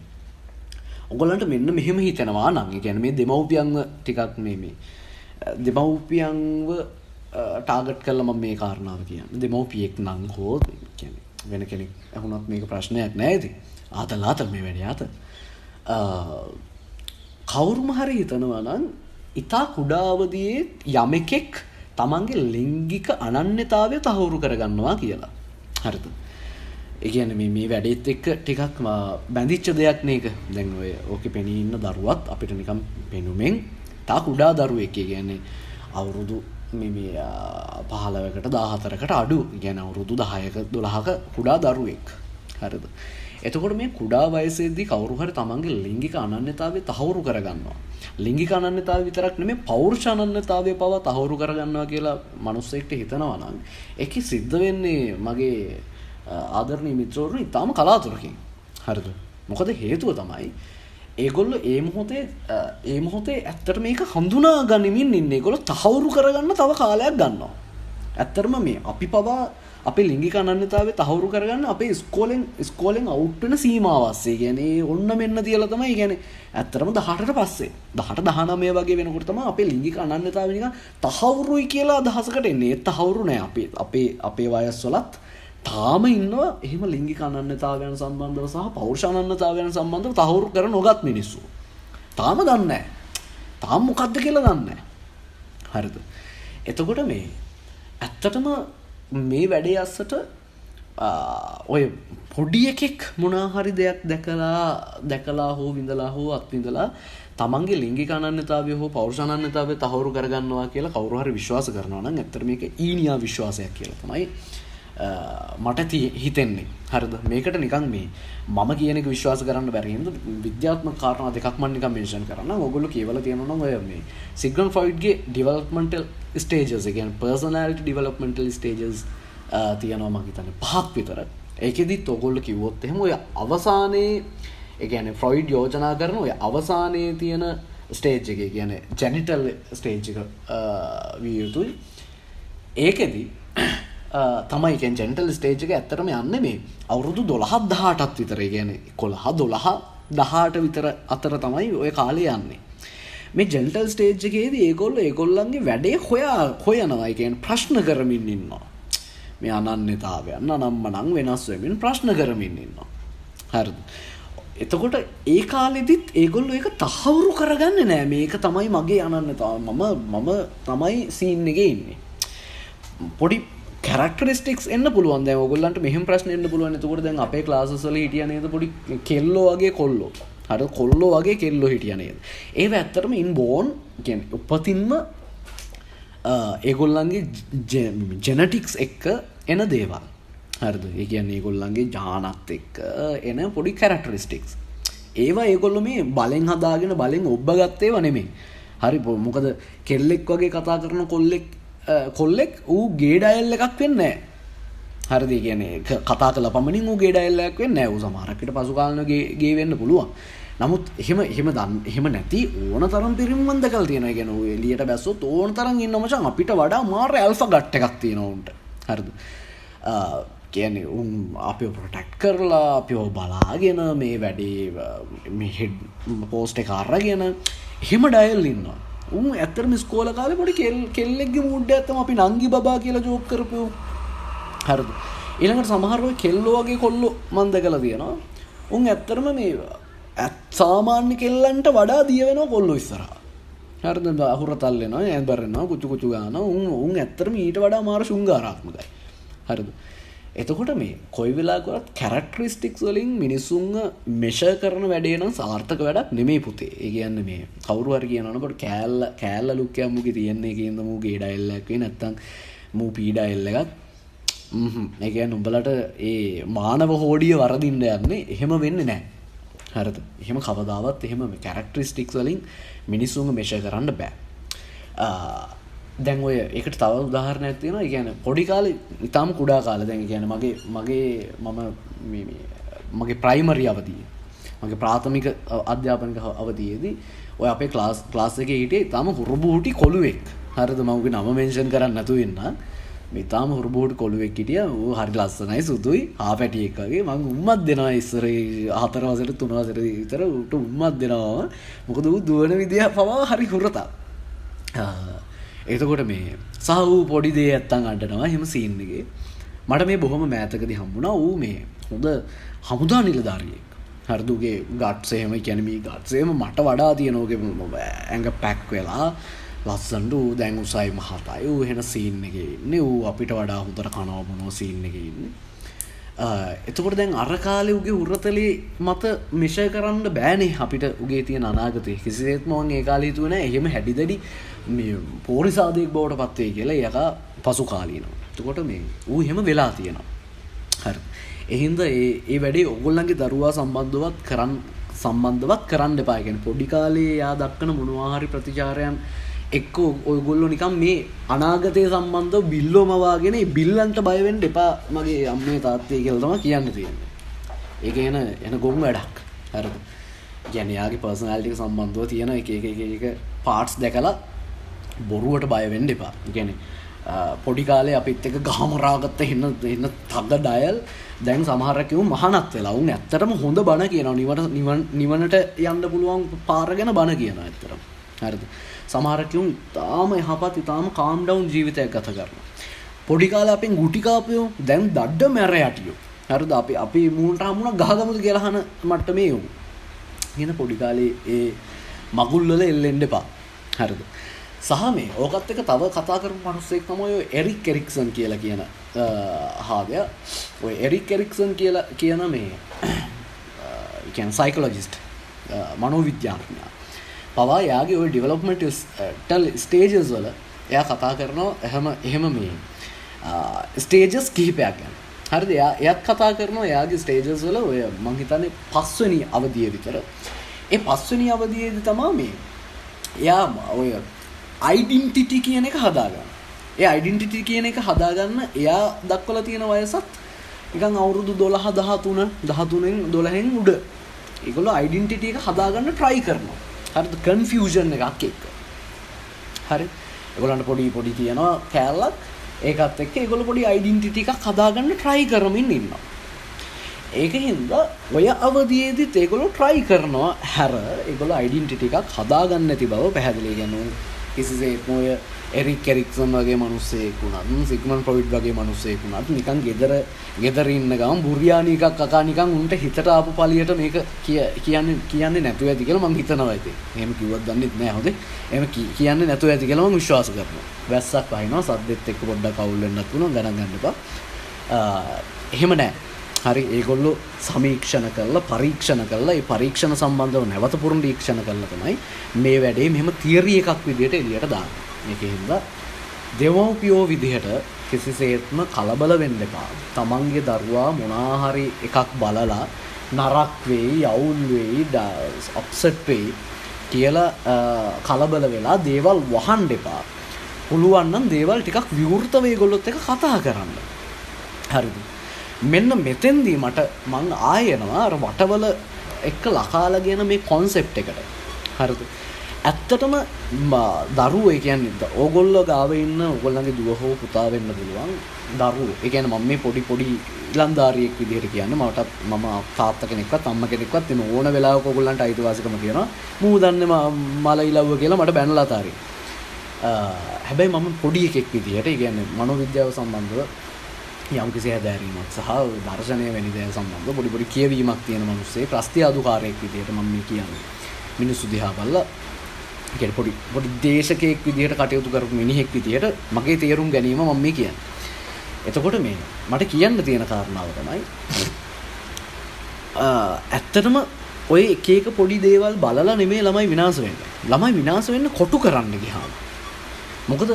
ඔයගොල්ලන්ට මෙන්න මෙහෙම හිතෙනවා නම් ඒ කියන්නේ මේ දෙමව්පියන්ව ටිකක් මේ දෙමව්පියන්ව ටාගට් කරලා මම මේ කාරණාව කියන්නේ. දෙමව්පියෙක් නම් හෝ කියන්නේ වෙන කෙනෙක් අහුනත් මේක ප්‍රශ්නයක් නෑ ඉතින්. ආතල් මේ වැඩේ ආතල්. කවුරුම හරි හිතනවා නම් ඉතා කුඩා අවදියේ යමෙක් තමන්ගේ ලිංගික අනන්‍යතාවය තහවුරු කරගන්නවා කියලා. හරිද? ඒ කියන්නේ මේ වැඩේත් එක්ක ටිකක් බැඳිච්ච දෙයක් නේක. දැන් ඔය ඕකේ පෙනී ඉන්න දරුවත් අපිට නිකන් පෙනුමෙන් තා කුඩා දරුවෙක්. ඒ කියන්නේ අවුරුදු මේ 15කට 14කට අඩු. ඒ කියන්නේ අවුරුදු 10ක 12ක කුඩා දරුවෙක්. හරිද? එතකොට මේ කුඩා වයසේදී කවුරු හරි තමන්ගේ ලිංගික අනන්‍යතාවය තහවුරු කරගන්නවා. ලිංගික අනන්‍යතාවය විතරක් නෙමෙයි පෞරුෂ අනන්‍යතාවය පවා තහවුරු කරගන්නවා කියලා මිනිස්සෙක්ට හිතනවා නම් ඒකෙ සිද්ධ වෙන්නේ මගේ ආදරණීය මිත්‍රවරුන් ඉතාම කලාතුරකින්. හරිද? මොකද හේතුව තමයි ඒගොල්ලෝ ඒ මොහොතේ ඇත්තට මේක හඳුනා ගනිමින් ඉන්නේ. ඒගොල්ලෝ තහවුරු කරගන්න තව කාලයක් ගන්නවා. ඇත්තටම මේ අපි පවා අපේ ලිංගික අනන්‍යතාවය තහවුරු කරගන්න අපේ ඉස්කෝලෙන් අවුට් වෙන සීමාව ASCII කියන්නේ ඔන්න මෙන්න තියලා තමයි. කියන්නේ ඇත්තටම 18ට පස්සේ 18 19 වගේ වෙනකොට තමයි අපේ ලිංගික අනන්‍යතාවය නිකන් තහවුරුයි කියලා අදහසකට එන්නේ. ඒ තහවුරු නෑ. අපේ වයස්වලත් තාම ඉන්නවා එහෙම ලිංගික අනන්‍යතාවයන් සම්බන්ධව සහ පෞරුෂ අනන්‍යතාවයන් සම්බන්ධව තහවුරු කර නොගත් මිනිස්සු. තාම දන්නේ නෑ. තාම මොකද්ද කියලා දන්නේ නෑ. හරිද? එතකොට මේ ඇත්තටම මේ වැඩේ අස්සට ඔය පොඩි එකෙක් මොනා හරි දෙයක් දැකලා හෝ විඳලා හෝ අත්විඳලා තමන්ගේ ලිංගික අනන්‍යතාවය හෝ පෞරුෂ අනන්‍යතාවය තහවුරු කරගන්නවා කියලා කවුරු හරි විශ්වාස කරනවා නම් ඇත්තට මේක ඊනියා විශ්වාසයක් කියලා තමයි මට හිතෙන්නේ. හරිද? මේකට නිකන් මේ මම කියන එක විශ්වාස කරන්න බැරි හින්දා විද්‍යාත්මක කාරණා දෙකක් මම නිකන් මෙන්ෂන් කරනවා. ඔයගොල්ලෝ කියවලා තියෙනවා නම් ඔය මේ සිග්මන්ඩ් ෆ්‍රොයිඩ්ගේ ඩෙවලොප්මන්ටල් ස්ටේජස්, ඒ කියන්නේ පර්සනැලිටි ඩෙවලොප්මන්ටල් ස්ටේජස් තියෙනවා මම හිතන්නේ 5ක් විතර. ඒකෙදිත් ඔයගොල්ලෝ කිව්වොත් එහෙම ඔය අවසානයේ ඒ කියන්නේ ෆ්‍රොයිඩ් යෝජනා කරන ඔය අවසානයේ තියෙන ස්ටේජ් එකේ කියන්නේ ජෙනිටල් ස්ටේජ් එක විය යුතුයි. ඒකෙදි තමයි කියන්නේ ජෙනිටල් ස්ටේජ් එක ඇත්තටම යන්නේ මේ අවුරුදු 12 18ත් විතර. ඒ කියන්නේ 11 12 18 විතර අතර තමයි ওই කාලේ යන්නේ. මේ ජෙනිටල් ස්ටේජ් එකේදී ඒගොල්ලන්ගේ වැඩේ හොයනවා. ඒ කියන්නේ ප්‍රශ්න කරමින් ඉන්නවා. මේ අනන්‍යතාවයන් අනම්මනම් වෙනස් වෙමින් ප්‍රශ්න කරමින් ඉන්නවා. හරිද? එතකොට ඒ කාලෙදිත් ඒගොල්ලෝ ඒක තහවුරු කරගන්නේ නැහැ. මේක තමයි මගේ අනන්‍යතාවය. මම තමයි සීන් එකේ ඉන්නේ. පොඩි කැරක්ටරිස්ටික්ස් එන්න පුළුවන්. දැන් ඔයගොල්ලන්ට මෙහෙම ප්‍රශ්න එන්න පුළුවන්. එතකොට දැන් අපේ ක්ලාසස් වල හිටියා නේද පොඩි කෙල්ලෝ වගේ කොල්ලෝ. හරිද? කොල්ලෝ වගේ කෙල්ලෝ හිටියා නේද? ඒව ඇත්තටම ඉන්බෝන් කියන්නේ උපතින්ම ඒගොල්ලන්ගේ ජෙනටික්ස් එක්ක එන දේවල්. හරිද? ඒ කියන්නේ ඒගොල්ලන්ගේ ජානත් එක්ක එන පොඩි කැරක්ටරිස්ටික්ස්. ඒවා ඒගොල්ලෝ මේ බලෙන් හදාගෙන බලෙන් ඔබ්බගත් ඒවා නෙමෙයි. හරි මොකද කෙල්ලෙක් වගේ කතා කරන කොල්ලෙක් ඌ ගේ ඩයල් එකක් වෙන්නේ නැහැ. හරිද? ඒ කියන්නේ කතා කළ පමණින් ඌ ගේ ඩයල් එකක් වෙන්නේ නැහැ. ඌ සමහරකට පසු කාලන ගේ වෙන්න පුළුවන්. නමුත් එහෙම නැති ඕන තරම් පිරිමින් දැකලා තියෙනවා. ඒ කියන්නේ ඌ එළියට බැස්සොත් ඕන තරම් ඉන්න මචං අපිට වඩා මාර ඇල්ෆා ගට් එකක් තියෙනවා උන්ට. හරිද? කියන්නේ උන් අපිව ප්‍රොටෙක්ට් කරලා අපිව බලාගෙන මේ වැඩේ මේ හෙඩ් පෝස්ට් එක අරගෙන එහෙම ඩයල් ඉන්නවා. උන් ඇත්තටම ඉස්කෝල කාලේ පොඩි කෙල්ලෙක්ගේ මූඩ් එකක් තමයි අපි නංගි බබා කියලා ජෝක් කරපු. හරිද? ඊළඟට සමහර ඔය කෙල්ලෝ වගේ කොල්ලෝ මම දැකලා තියෙනවා. උන් ඇත්තටම මේ සාමාන්‍ය කෙල්ලන්ට වඩා දිය වෙනවා කොල්ලෝ ඉස්සරහා. හරිද? අහුර තල්ලෙනවා, ඇඳබරනවා, කුචු කුචු ගන්නවා. උන් ඇත්තටම ඊට වඩා මාර ශුංගාරාත්මකයි. හරිද? එතකොට මේ කොයි වෙලාවකවත් කැරක්ටරිස්ටික්ස් වලින් මිනිසුන්ව මෙෂර් කරන වැඩේ නම් සාර්ථක වැඩක් නෙමෙයි පුතේ. ඒ කියන්නේ මේ කවුරු හරි කියනවනකොට කෑල්ල ලුක් එක මුගේ තියන්නේ කියනද මූ ගේ ඩයල් එකක් වෙයි නැත්තම් මූ පී ඩයල් එකක්. ඒ කියන්නේ උඹලට ඒ මානව හෝඩිය වරදින්න යන්නේ එහෙම වෙන්නේ නැහැ. හරිද? එහෙම කවදාවත් එහෙම කැරක්ටරිස්ටික්ස් වලින් මිනිස්සුන්ව මෙෂර් කරන්න බෑ. දැන් ඔය ඒකට තව උදාහරණයක් තියෙනවා. ඒ කියන්නේ පොඩි කාලේ ඊටාම කුඩා කාලේ දැන් කියන්නේ මගේ ප්‍රයිමරි අවදියේ මගේ ප්‍රාථමික අධ්‍යාපනික අවදියේදී ඔය අපේ ක්ලාස් එකේ හිටියේ ඊටාම හුරුබුහුටි කොළුවෙක්. හරිද? මම උගේ නම මෙන්ෂන් කරන්න නැතුව ඉන්න. මේ ඊටාම හුරුබුහුටි කොළුවෙක් හිටියා. ඌ හරි ලස්සනයි සුදුයි ආපැටියෙක් වගේ. මම උම්මත් දෙනවා ඉස්සර 4 වසරේ 3 වසරේ විතර ඌට උම්මත් දෙනවා. මොකද ඌ දුවන විදිය පවා හරි හුරතක්. එතකොට මේ සහ ඌ පොඩි දේ නැත්තම් අඬනවා එහෙම සීන් එකේ. මට මේ බොහොම මෑතකදී හම්බුණා ඌ මේ හොඳ හමුදා නිලධාරියෙක්. හරිද? ඌගේ ගට්ස් එහෙම කියන්නේ මේ ගට්ස් එහෙම මට වඩා තියෙන ඌගේ ඇඟ පැක් වෙලා ලස්සනට ඌ දැන් උසයි මහතයි. ඌ එහෙන සීන් එකේ ඉන්නේ. ඌ අපිට වඩා හොඳට කනවා බොනවා සීන් එකේ ඉන්නේ. එතකොට දැන් අර කාලේ ඌගේ උරතලේ මත මෙෂර් කරන්න බෑනේ අපිට ඌගේ තියෙන අනාගතේ. කිසිසේත්ම මම ඒ කාලේ හිතුවේ නෑ එහෙම හැඩිදඩි මේ පෝරිසාදෙක් බවට පත් වෙයි කියලා. යකා පසු කාලීනව. එතකොට මේ ඌ එහෙම වෙලා තියෙනවා. හරි. ඒ හින්දා ඒ වැඩේ ඔයගොල්ලන්ගේ දරුවා සම්බන්ධවත් කරන්න එපා. කියන්නේ පොඩි කාලේ යා දක්වන මොනවා හරි ප්‍රතිචාරයන් එක්ක ඔයගොල්ලෝ නිකන් මේ අනාගතය සම්බන්ධව බිල්ලෝම වාගෙන බිල්ලන්ට බය වෙන්න එපා මගේ අම්මේ තාත්තේ කියලා තමයි කියන්න තියෙන්නේ. ඒක එන ගොන් වැඩක්. හරිද? කියන්නේ යාගේ පර්සනැලිටි එක සම්බන්ධව තියෙන එක පාර්ට්ස් දැකලා බොරුවට බය වෙන්න එපා. කියන්නේ පොඩි කාලේ අපිත් එක්ක ගහමරාගත්ත එන්න තග ඩයල් දැන් සමහරක් කිව්ව මහානත් වෙලා. උන් ඇත්තටම හොඳ බණ කියනවා. නිවනට යන්න පුළුවන් පාර ගැන බණ කියනවා ඇත්තටම. හරිද? සමහරක් කිව්ව තාම යහපත් තාම කාම් ඩවුන් ජීවිතයක් ගත කරනවා. පොඩි කාලේ අපෙන් ගුටි කාපියෝ දැන් දඩ මැර යටියෝ. හරිද? අපි මූණට හමුණා ගහගමුද කියලා අහන මට්ටමේ යමු. කියන පොඩි කාලේ ඒ මගුල් වල එල්ලෙන්න එපා. හරිද? සහ මේ ඕකත් එක තව කතා කරපු මිනිස්සෙක් තමයි ඔය එරික් එරික්සන් කියලා කියන හාදයා. ඔය එරික් එරික්සන් කියලා කියන මේ කියන්නේ සයිකොලොජිස්ට් මනෝවිද්‍යාඥයා. පවා යාගේ ඔය ඩෙවලොප්මන්ටල් ස්ටේජස් වල එයා කතා කරනවා එහෙම මේ ස්ටේජස් කිහිපයක් ගැන. හරිද? එයාත් කතා කරනවා එයාගේ ස්ටේජස් වල ඔය මං හිතන්නේ 5 වෙනි අවධිය විතර. ඒ 5 වෙනි අවධියේදී තමයි මේ එයා ඔය ඩෙන්ටිටි කියන එක හදාගන්න. ඒ ඩෙන්ටිටි කියන එක හදාගන්න එයා දක්වලා තියෙන වයසත් නිකන් අවුරුදු 12 13න් 12න් උඩ. ඒගොල්ලෝ ඩෙන්ටිටි එක හදාගන්න try කරනවා. හරිද? කන්ෆියුෂන් එකක් එක්ක. හරි? ඒගොල්ලන්ට පොඩි තියෙනවා කැලලක්. ඒකත් එක්ක ඒගොල්ලෝ පොඩි ඩෙන්ටිටි එකක් හදාගන්න try කරමින් ඉන්නවා. ඒකින්ද ඔය අවධියේදීත් ඒගොල්ලෝ try කරනවා. ඒගොල්ලෝ ඩෙන්ටිටි එකක් හදාගන්න නැති බව පැහැදිලි කරනවා. කිසිසේත්ම ඔය එරික් එරික්සන් වගේ මිනිස්සෙක් වුණත් සිග්මන්ඩ් ෆ්‍රොයිඩ් වගේ මිනිස්සෙක් වුණත් නිකන් ගෙදර ඉන්න ගමන් බුරියානි එකක් කකා නිකන් උන්ට හිතට ආපු පළියට මේක කියන්නේ නැතුව ඇති කියලා මම හිතනවා ඉතින්. එහෙම කිව්වත් දන්නෙත් නෑ හොඳේ. එහෙම කියන්නේ නැතුව ඇති කියලා මම විශ්වාස කරනවා. වැස්සක් වහිනවා සද්දෙත් එක්ක පොඩ්ඩක් අවුල් වෙන්නත් පුළුවන් ගණන් ගන්න එපා. එහෙම නෑ. හරි ඒගොල්ලෝ සමීක්ෂණ කරලා පරීක්ෂණ කරලා ඒ පරීක්ෂණ සම්බන්ධව නැවත පුරුණීක්ෂණ කරලා තමයි මේ වැඩේ මෙහෙම තියරි එකක් විදිහට එළියට දාන්නේ. මේකෙන්ද දෙවෝපියෝ විදිහට කිසිසේත්ම කලබල වෙන්න එපා. තමන්ගේ දරුවා මොනවා හරි එකක් බලලා නරක වෙයි, අවුල් වෙයි, අප්සෙට් වෙයි කියලා කලබල වෙලා දේවල් වහන්න එපා. පුළුවන් නම් දේවල් ටිකක් විවෘතව ඒගොල්ලොත් එක්ක කතා කරන්න. හරිද? මෙන්න මෙතෙන්දී මං ආයෙනවා අර වටවල එක්ක ලකාලා කියන මේ කොන්සෙප්ට් එකට. හරිද? ඇත්තටම දරුවෝ ඒ කියන්නේ ඕගොල්ලෝ ගාව ඉන්න ඕගොල්ලන්ගේ දුව හෝ පුතා වෙන්න පුළුවන් දරුවෝ. ඒ කියන්නේ මම මේ පොඩි ඉලන්දාරියෙක් විදිහට කියන්නේ මම තාත්තා කෙනෙක්වත් අම්මා කෙනෙක්වත් වෙන ඕන වෙලාවක ඕගොල්ලන්ට අයිතිවාසිකම කියනවා. මූ දන්නේ මල ඉලව්ව කියලා මට බැනලා තාරින්. හැබැයි මම පොඩි එකෙක් විදිහට ඒ කියන්නේ මනෝවිද්‍යාව සම්බන්ධව යම් කිසි හැදෑරීමක් සහ දර්ශනය වැනි දේ සම්බන්ධව පොඩි කියවීමක් තියෙන මිනිස්සේ ප්‍රස්තියාදුකාරයෙක් විදිහට මම මේ කියන්නේ. මිනිස්සු දිහා බලලා කියන්නේ පොඩි දේශකයෙක් විදිහට කටයුතු කරපු මිනිහෙක් විදිහට මගේ තේරුම් ගැනීම මම මේ කියන්නේ. එතකොට මේ මට කියන්න තියෙන කාරණාව තමයි ඇත්තටම ඔය එක පොඩි දේවල් බලලා නෙමෙයි ළමයි විනාශ වෙන්නේ. ළමයි විනාශ වෙන්න කොටු කරන්න ගියාම. මොකද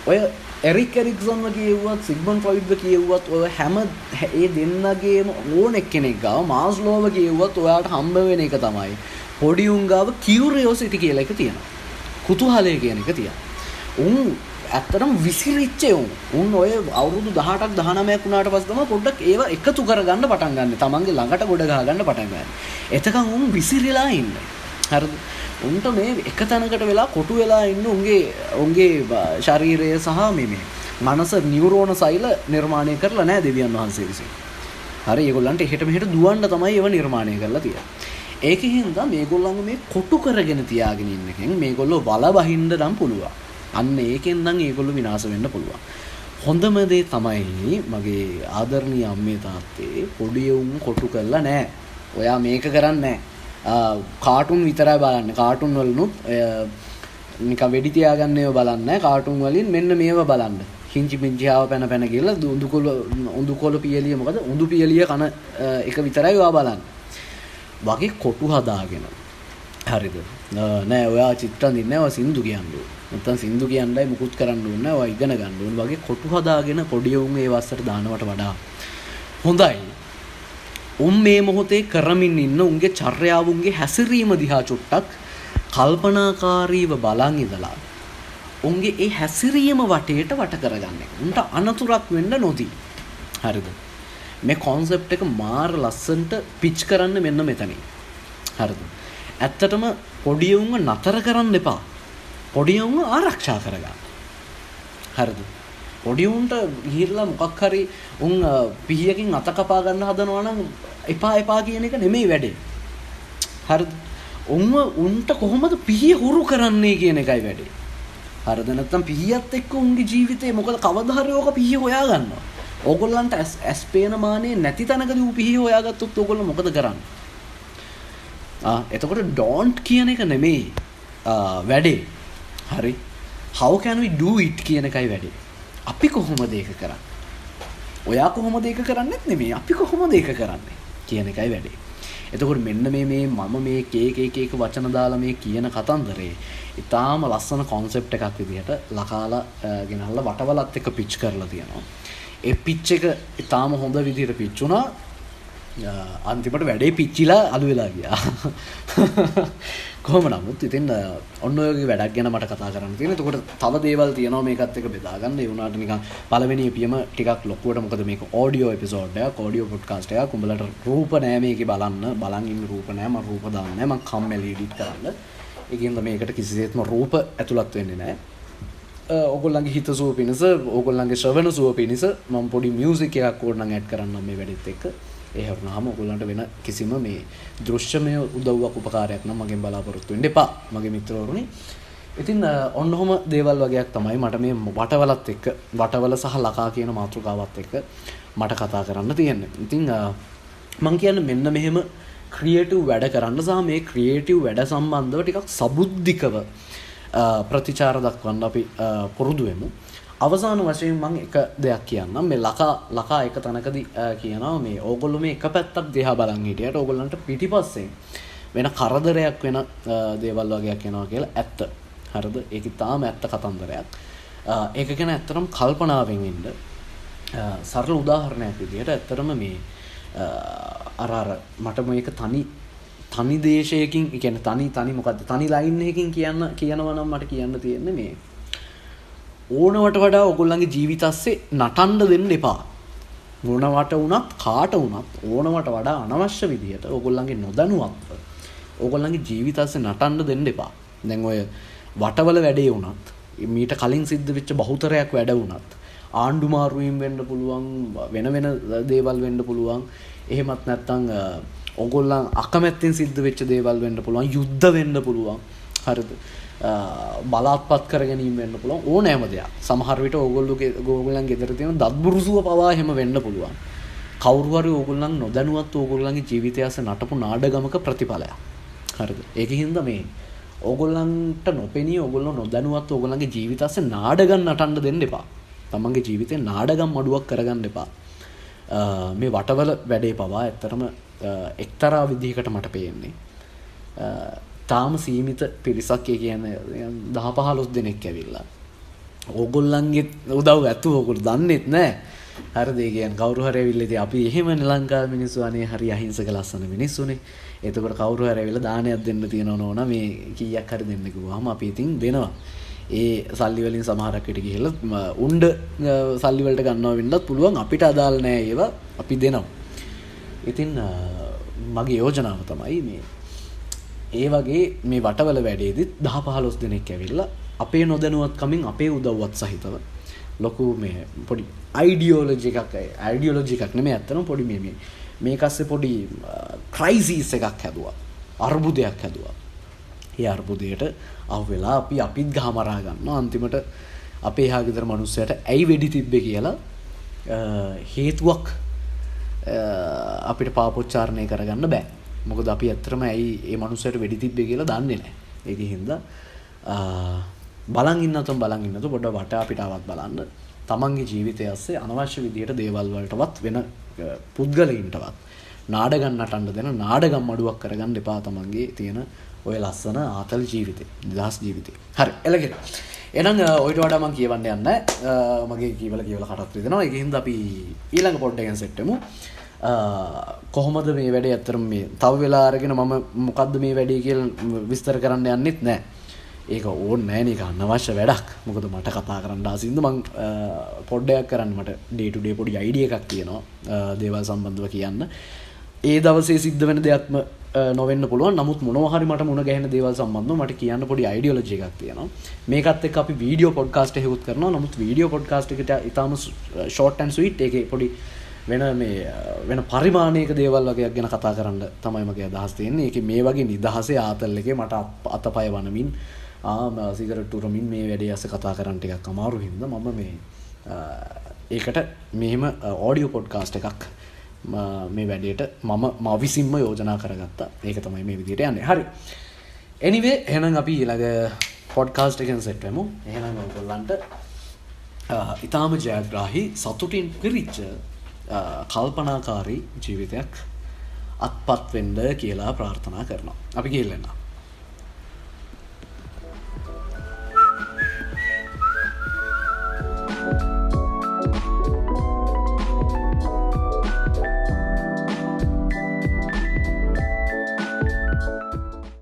ඔය එරික් එරික්සන්ව කියෙව්වත් සිග්මන්ඩ් ෆ්‍රොයිඩ්ව කියෙව්වත් ඔය හැම ඒ දෙන්නගේම ඕන එක්කෙනෙක් ගාව මාස්ලෝව කියෙව්වත් ඔයාට හම්බ වෙන එක තමයි පොඩි උන් ගාව කියුරියෝසිටි කියලා එක තියෙනවා. කුතුහලය කියන එක තියෙනවා. උන් ඇත්තටම විසිරිච්ච උන් ඔය අවුරුදු 18ක් 19ක් වුණාට පස්සේ තමයි පොඩ්ඩක් ඒවා එකතු කරගන්න පටන් ගන්න. තමන්ගේ ළඟට ගොඩ ගහ ගන්න පටන් ගන්න. එතකන් උන් විසිරිලා ඉන්නේ. හරිද? උන්ට මේ එක තැනකට වෙලා කොටු වෙලා ඉන්න උන්ගේ ශරීරය සහ මේ මනස නියුරෝන සෛල නිර්මාණය කරලා නැහැ දෙවියන් වහන්සේ විසින්. හරි ඒගොල්ලන්ට එහෙට මෙහෙට දුවන්න තමයි ඒව නිර්මාණය කරලා තියෙන්නේ. ඒකෙන් හින්දා මේගොල්ලන්ව මේ කොටු කරගෙන තියාගෙන ඉන්න එකෙන් මේගොල්ලෝ වල බහින්න නම් පුළුවන්. අන්න ඒකෙන් නම් ඒගොල්ලෝ විනාශ වෙන්න පුළුවන්. හොඳම දේ තමයි මගේ ආදරණීය අම්මේ තාත්තේ පොඩි උන් කොටු කරලා නැහැ. ඔයා මේක කරන්නේ නැහැ. කාටුන් විතරයි බලන්නේ. කාටුන් වලනුත් නිකන් වෙඩි තියාගන්න ඒවා බලන්නේ නැහැ. කාටුන් වලින් මෙන්න මේව බලන්න. හිංචි පිංචියාව පැන පැන ගිහලා උඳුකොළ පියලිය මොකද? උඳු පියලිය කන එක විතරයි ඔයා බලන්නේ. වගේ කොටු හදාගෙන. හරිද? නෑ ඔයා චිත්‍ර දින්නේ ඔයා සින්දු කියන්නේ. නැත්තම් සින්දු කියන්නයි මුකුත් කරන්න ඕනේ නෑ. ඔයා ඉගෙන ගන්න ඕනේ. වගේ කොටු හදාගෙන පොඩි උන් ඒ වස්සට දානවට වඩා හොඳයි. උන් මේ මොහොතේ කරමින් ඉන්න උන්ගේ චර්යාව උන්ගේ හැසිරීම දිහා චුට්ටක් කල්පනාකාරීව බලන් ඉඳලා උන්ගේ ඒ හැසිරීම වටේට වට කරගන්න එක. උන්ට අනතුරක් වෙන්න නොදී. හරිද? මේ concept එක මාර ලස්සනට pitch කරන්න මෙන්න මෙතනින්. හරිද? ඇත්තටම පොඩි උන්ව නතර කරන්න එපා. පොඩි උන්ව ආරක්ෂා කරගන්න. හරිද? පොඩි උන්ට ගිහිල්ලා මොකක් හරි උන් පිහියකින් අත කපා ගන්න හදනවා නම් එපා කියන එක නෙමෙයි වැඩේ. හරිද? උන්ට කොහොමද පිහිය හුරු කරන්නේ කියන එකයි වැඩේ. හරිද? නැත්තම් පිහියත් එක්ක උන්ගේ ජීවිතේ මොකද කවදා හරි ඕක පිහිය හොයා ගන්නවා. ඕගොල්ලන්ට ඇස් පේන මානේ නැති තැනකදී ඌ පිහිය හොයාගත්තොත් ඕගොල්ලෝ මොකද කරන්නේ? එතකොට don't කියන එක නෙමෙයි වැඩේ. හරි? how can we do it කියන එකයි වැඩේ. අපි කොහොමද ඒක කරන්නේ? ඔයා කොහොමද ඒක කරන්නේත් නෙමෙයි. අපි කොහොමද ඒක කරන්නේ කියන එකයි වැඩේ. එතකොට මෙන්න මේ මම මේ කේක වචන දාලා මේ කියන කතන්දරේ ඊටාම ලස්සන concept එකක් විදිහට ලකාලා ගෙනල්ලා වටවලත් එක්ක pitch කරලා තියෙනවා. ඒ pitch එක ඊටාම හොඳ විදිහට pitch වුණා. අන්තිමට වැඩේ පිච්චිලා අලු වෙලා ගියා. කොහොම නමුත් ඉතින් ඔන්න ඔයගේ වැඩක් ගැන මට කතා කරන්න තියෙනවා. එතකොට තව දේවල් තියෙනවා මේකත් එක්ක බෙදා ගන්න. ඒ වුණාට නිකන් පළවෙනි එපියම ටිකක් ලොකුවට මොකද මේක ඔඩියෝ එපිසෝඩ් එකක්, ඔඩියෝ පොඩ්කාස්ට් එකක්. උඹලට රූප නෑ මේකේ බලන් ඉන්න රූප නෑ. මම රූප දාන්නේ නෑ. මම කම්මැලි එඩිට් කරන්න. ඒකින්ද මේකට කිසිසේත්ම රූප ඇතුළත් වෙන්නේ නෑ. ඕගොල්ලන්ගේ හිතසුව පිණිස, ඕගොල්ලන්ගේ ශ්‍රවණ සුව පිණිස මම පොඩි මියුසික් එකක් ඕනනම් ඇඩ් කරන්නම් මේ වැඩෙත් එක්ක. ඒ වුණාම ඔයගොල්ලන්ට වෙන කිසිම මේ දෘශ්‍යමය උදව්වක් උපකාරයක් නම් මගෙන් බලාපොරොත්තු වෙන්න එපා මගේ මිත්‍රවරුනි. ඉතින් ඔන්නෝම දේවල් වගේක් තමයි මට මේ වටවලත් එක්ක වටවල සහ ලකා කියන මාතෘකාවත් එක්ක මට කතා කරන්න තියෙන්නේ. ඉතින් මම කියන්නේ මෙන්න මෙහෙම ක්‍රියේටිව් වැඩ කරන්න සහ මේ ක්‍රියේටිව් වැඩ සම්බන්ධව ටිකක් සබුද්ධිකව ප්‍රතිචාර දක්වන්න අපි පුරුදු වෙමු. අවසාන වශයෙන් මම එක දෙයක් කියන්නම්. මේ ලකා එක තැනකදී කියනවා මේ ඕගොල්ලෝ මේ එක පැත්තක් දිහා බලන් හිටියට ඕගොල්ලන්ට පිටිපස්සෙන් වෙන කරදරයක් වෙන දේවල් වගේක් එනවා කියලා ඇත්ත. හරිද? ඒක තාම ඇත්ත කතන්දරයක්. ඒක ගැන ඇත්තටම කල්පනාවෙන් ඉන්න. සරල උදාහරණයක් විදිහට ඇත්තටම මේ අර මට මේක තනි දේශයකින්, ඒ කියන්නේ තනි මොකද්ද? තනි ලයින් එකකින් කියනවා නම් මට කියන්න තියෙන්නේ මේ ඕනවට වඩා ඔයගොල්ලන්ගේ ජීවිත ඇස්සේ නටන්න දෙන්න එපා. මොනවට වුණත් කාට වුණත් ඕනවට වඩා අනවශ්‍ය විදිහට ඔයගොල්ලන්ගේ නොදැනුවත්ව ඔයගොල්ලන්ගේ ජීවිත ඇස්සේ නටන්න දෙන්න එපා. දැන් ඔය වටවල වැඩේ වුණත්, මීට කලින් සිද්ධ වෙච්ච බහුතරයක් වැඩ වුණත්, ආණ්ඩු මාරුවීම් වෙන්න පුළුවන්, වෙන දේවල් වෙන්න පුළුවන්. එහෙමත් නැත්නම් ඔයගොල්ලන් අකමැත්තෙන් සිද්ධ වෙච්ච දේවල් වෙන්න පුළුවන්, යුද්ධ වෙන්න පුළුවන්. හරිද? බලාත්පත් කර ගැනීම වෙන්න පුළුවන්, ඕනෑම දෙයක්. සමහර විට ඕගොල්ලන් ගෙදර තියෙන දත්බුරුසුව පවා එහෙම වෙන්න පුළුවන්. කවුරු හරි ඕගොල්ලන් නොදැනුවත් ඕගොල්ලන්ගේ ජීවිතය ඇස්සේ නටපු නාඩගමක ප්‍රතිඵලයක්. හරිද? ඒකින්ද මේ ඕගොල්ලන්ට නොපෙනී ඕගොල්ලෝ නොදැනුවත් ඕගොල්ලන්ගේ ජීවිතය ඇස්සේ නාඩගම් නටන්න දෙන්න එපා. තමන්ගේ ජීවිතේ නාඩගම් මඩුවක් කරගන්න එපා. මේ වටවල වැඩේ පවා ඇත්තටම එක්තරා විදිහකට මට පේන්නේ තාම සීමිත පිරිසක්, ඒ කියන්නේ 10-15 දෙනෙක් ඇවිල්ලා ඕගොල්ලන්ගේ උදව් ඇතු ඕගොල්ලෝ දන්නෙත් නෑ. හරිද? ඒ කියන්නේ කවුරු හරි ඇවිල්ලා ඉතින් අපි එහෙමනේ ලංකාවේ මිනිස්සු අනේ හරි අහිංසක ලස්සන මිනිස්සුනේ. එතකොට කවුරු හරි ඇවිල්ලා දානයක් දෙන්න තියනවා නෝනා මේ කීයක් හරි දෙන්න කිව්වම අපි ඉතින් දෙනවා. ඒ සල්ලි වලින් සමහරක් විට ගිහලා උණ්ඩ සල්ලි වලට ගන්නවා වෙන්නත් පුළුවන්. අපිට අදාළ නෑ ඒවා අපි දෙනවා. ඉතින් මගේ යෝජනාව තමයි මේ ඒ වගේ මේ වටවල වැඩේදිත් 10-15 දෙනෙක් ඇවිල්ලා අපේ නොදැනුවත්කමින් අපේ උදව්වත් සහිතව ලොකු මේ පොඩි අයිඩියොලොජි එකක් නෙමෙයි අත්තනම් පොඩි මේක ඇස්සේ පොඩි ක්‍රයිසිස් එකක් හැදුවා. අර්බුදයක් හැදුවා. ඒ අර්බුදයට අහු වෙලා අපිත් ගහමරා ගන්නවා. අන්තිමට අපේ එහා ගෙදර මිනිස්සයාට ඇයි වෙඩි තිබ්බේ කියලා හේතුවක් අපිට පාපොච්චාරණය කරගන්න බෑ. මොකද අපි ඇත්තටම ඇයි ඒ මිනිස්සයාට වෙඩි තිබ්බේ කියලා දන්නේ නැහැ. ඒකෙන් හින්දා බලන් ඉන්නතුම් පොඩ වට අපිට ආවත් බලන්න. තමන්ගේ ජීවිතය ඇස්සේ අනවශ්‍ය විදියට දේවල් වලටවත් වෙන පුද්ගලයින්ටවත් නාඩගම් නටන්න දෙන නාඩගම් අඩුවක් කරගන්න එපා තමන්ගේ තියෙන ඔය ලස්සන ආතල් ජීවිතේ නිදහස් ජීවිතේ. හරි එළගෙන. එහෙනම් ඔයිට වඩා මම කියවන්න යන්නේ මගේ කීවල කටත් රිදෙනවා. ඒකින් හින්දා අපි ඊළඟ පොඩ් එකෙන් සෙට් වෙමු. කොහොමද මේ වැඩේ ඇත්තටම මේ තව වෙලා අරගෙන මම මොකද්ද මේ වැඩේ කියලා විස්තර කරන්න යන්නෙත් නැහැ. ඒක ඕනේ නැහැ නේ. ඒක අනවශ්‍ය වැඩක්. මොකද මට කතා කරන්න ආසින්ද මං පොඩ්ඩයක් කරන්න මට ඩේ ටු ඩේ පොඩි අයිඩියා එකක් තියෙනවා දේවල් සම්බන්ධව කියන්න. ඒ දවසේ සිද්ධ වෙන දෙයක්ම නොවෙන්න පුළුවන්. නමුත් මොනවා හරි මට මුණ ගැහෙන දේවල් සම්බන්ධව මට කියන්න පොඩි අයිඩියොලොජි එකක් තියෙනවා. මේකත් එක්ක අපි වීඩියෝ පොඩ්කාස්ට් එකකුත් කරනවා. නමුත් වීඩියෝ පොඩ්කාස්ට් එකට ඊටාම ෂෝට් ඇන්ඩ් ස්වීට් ඒකේ පොඩි වෙන පරිමාණයක දේවල් වගේක් ගැන කතා කරන්න තමයි මගේ අදහස් තියෙන්නේ. ඒකේ මේ වගේ නිදහසේ ආතල් එකේ මට අතපය වනමින් සිගරට් උරමින් මේ වැඩේ අස්සේ කතා කරන්න ටිකක් අමාරු හින්දා මම මේ ඒකට මෙහෙම ඔඩියෝ පොඩ්කාස්ට් එකක් මේ වැඩේට මම විසින්ම යෝජනා කරගත්තා. ඒක තමයි මේ විදිහට යන්නේ. හරි. anyway එහෙනම් අපි ඊළඟ පොඩ්කාස්ට් එකෙන් සෙට් වෙමු. එහෙනම් ඔයගොල්ලන්ට ඊටාම ජයග්‍රාහී සතුටින් පිරිච්ච කල්පනාකාරී ජීවිතයක් අත්පත් වෙන්න කියලා ප්‍රාර්ථනා කරනවා. අපි ගිහින් එන්න.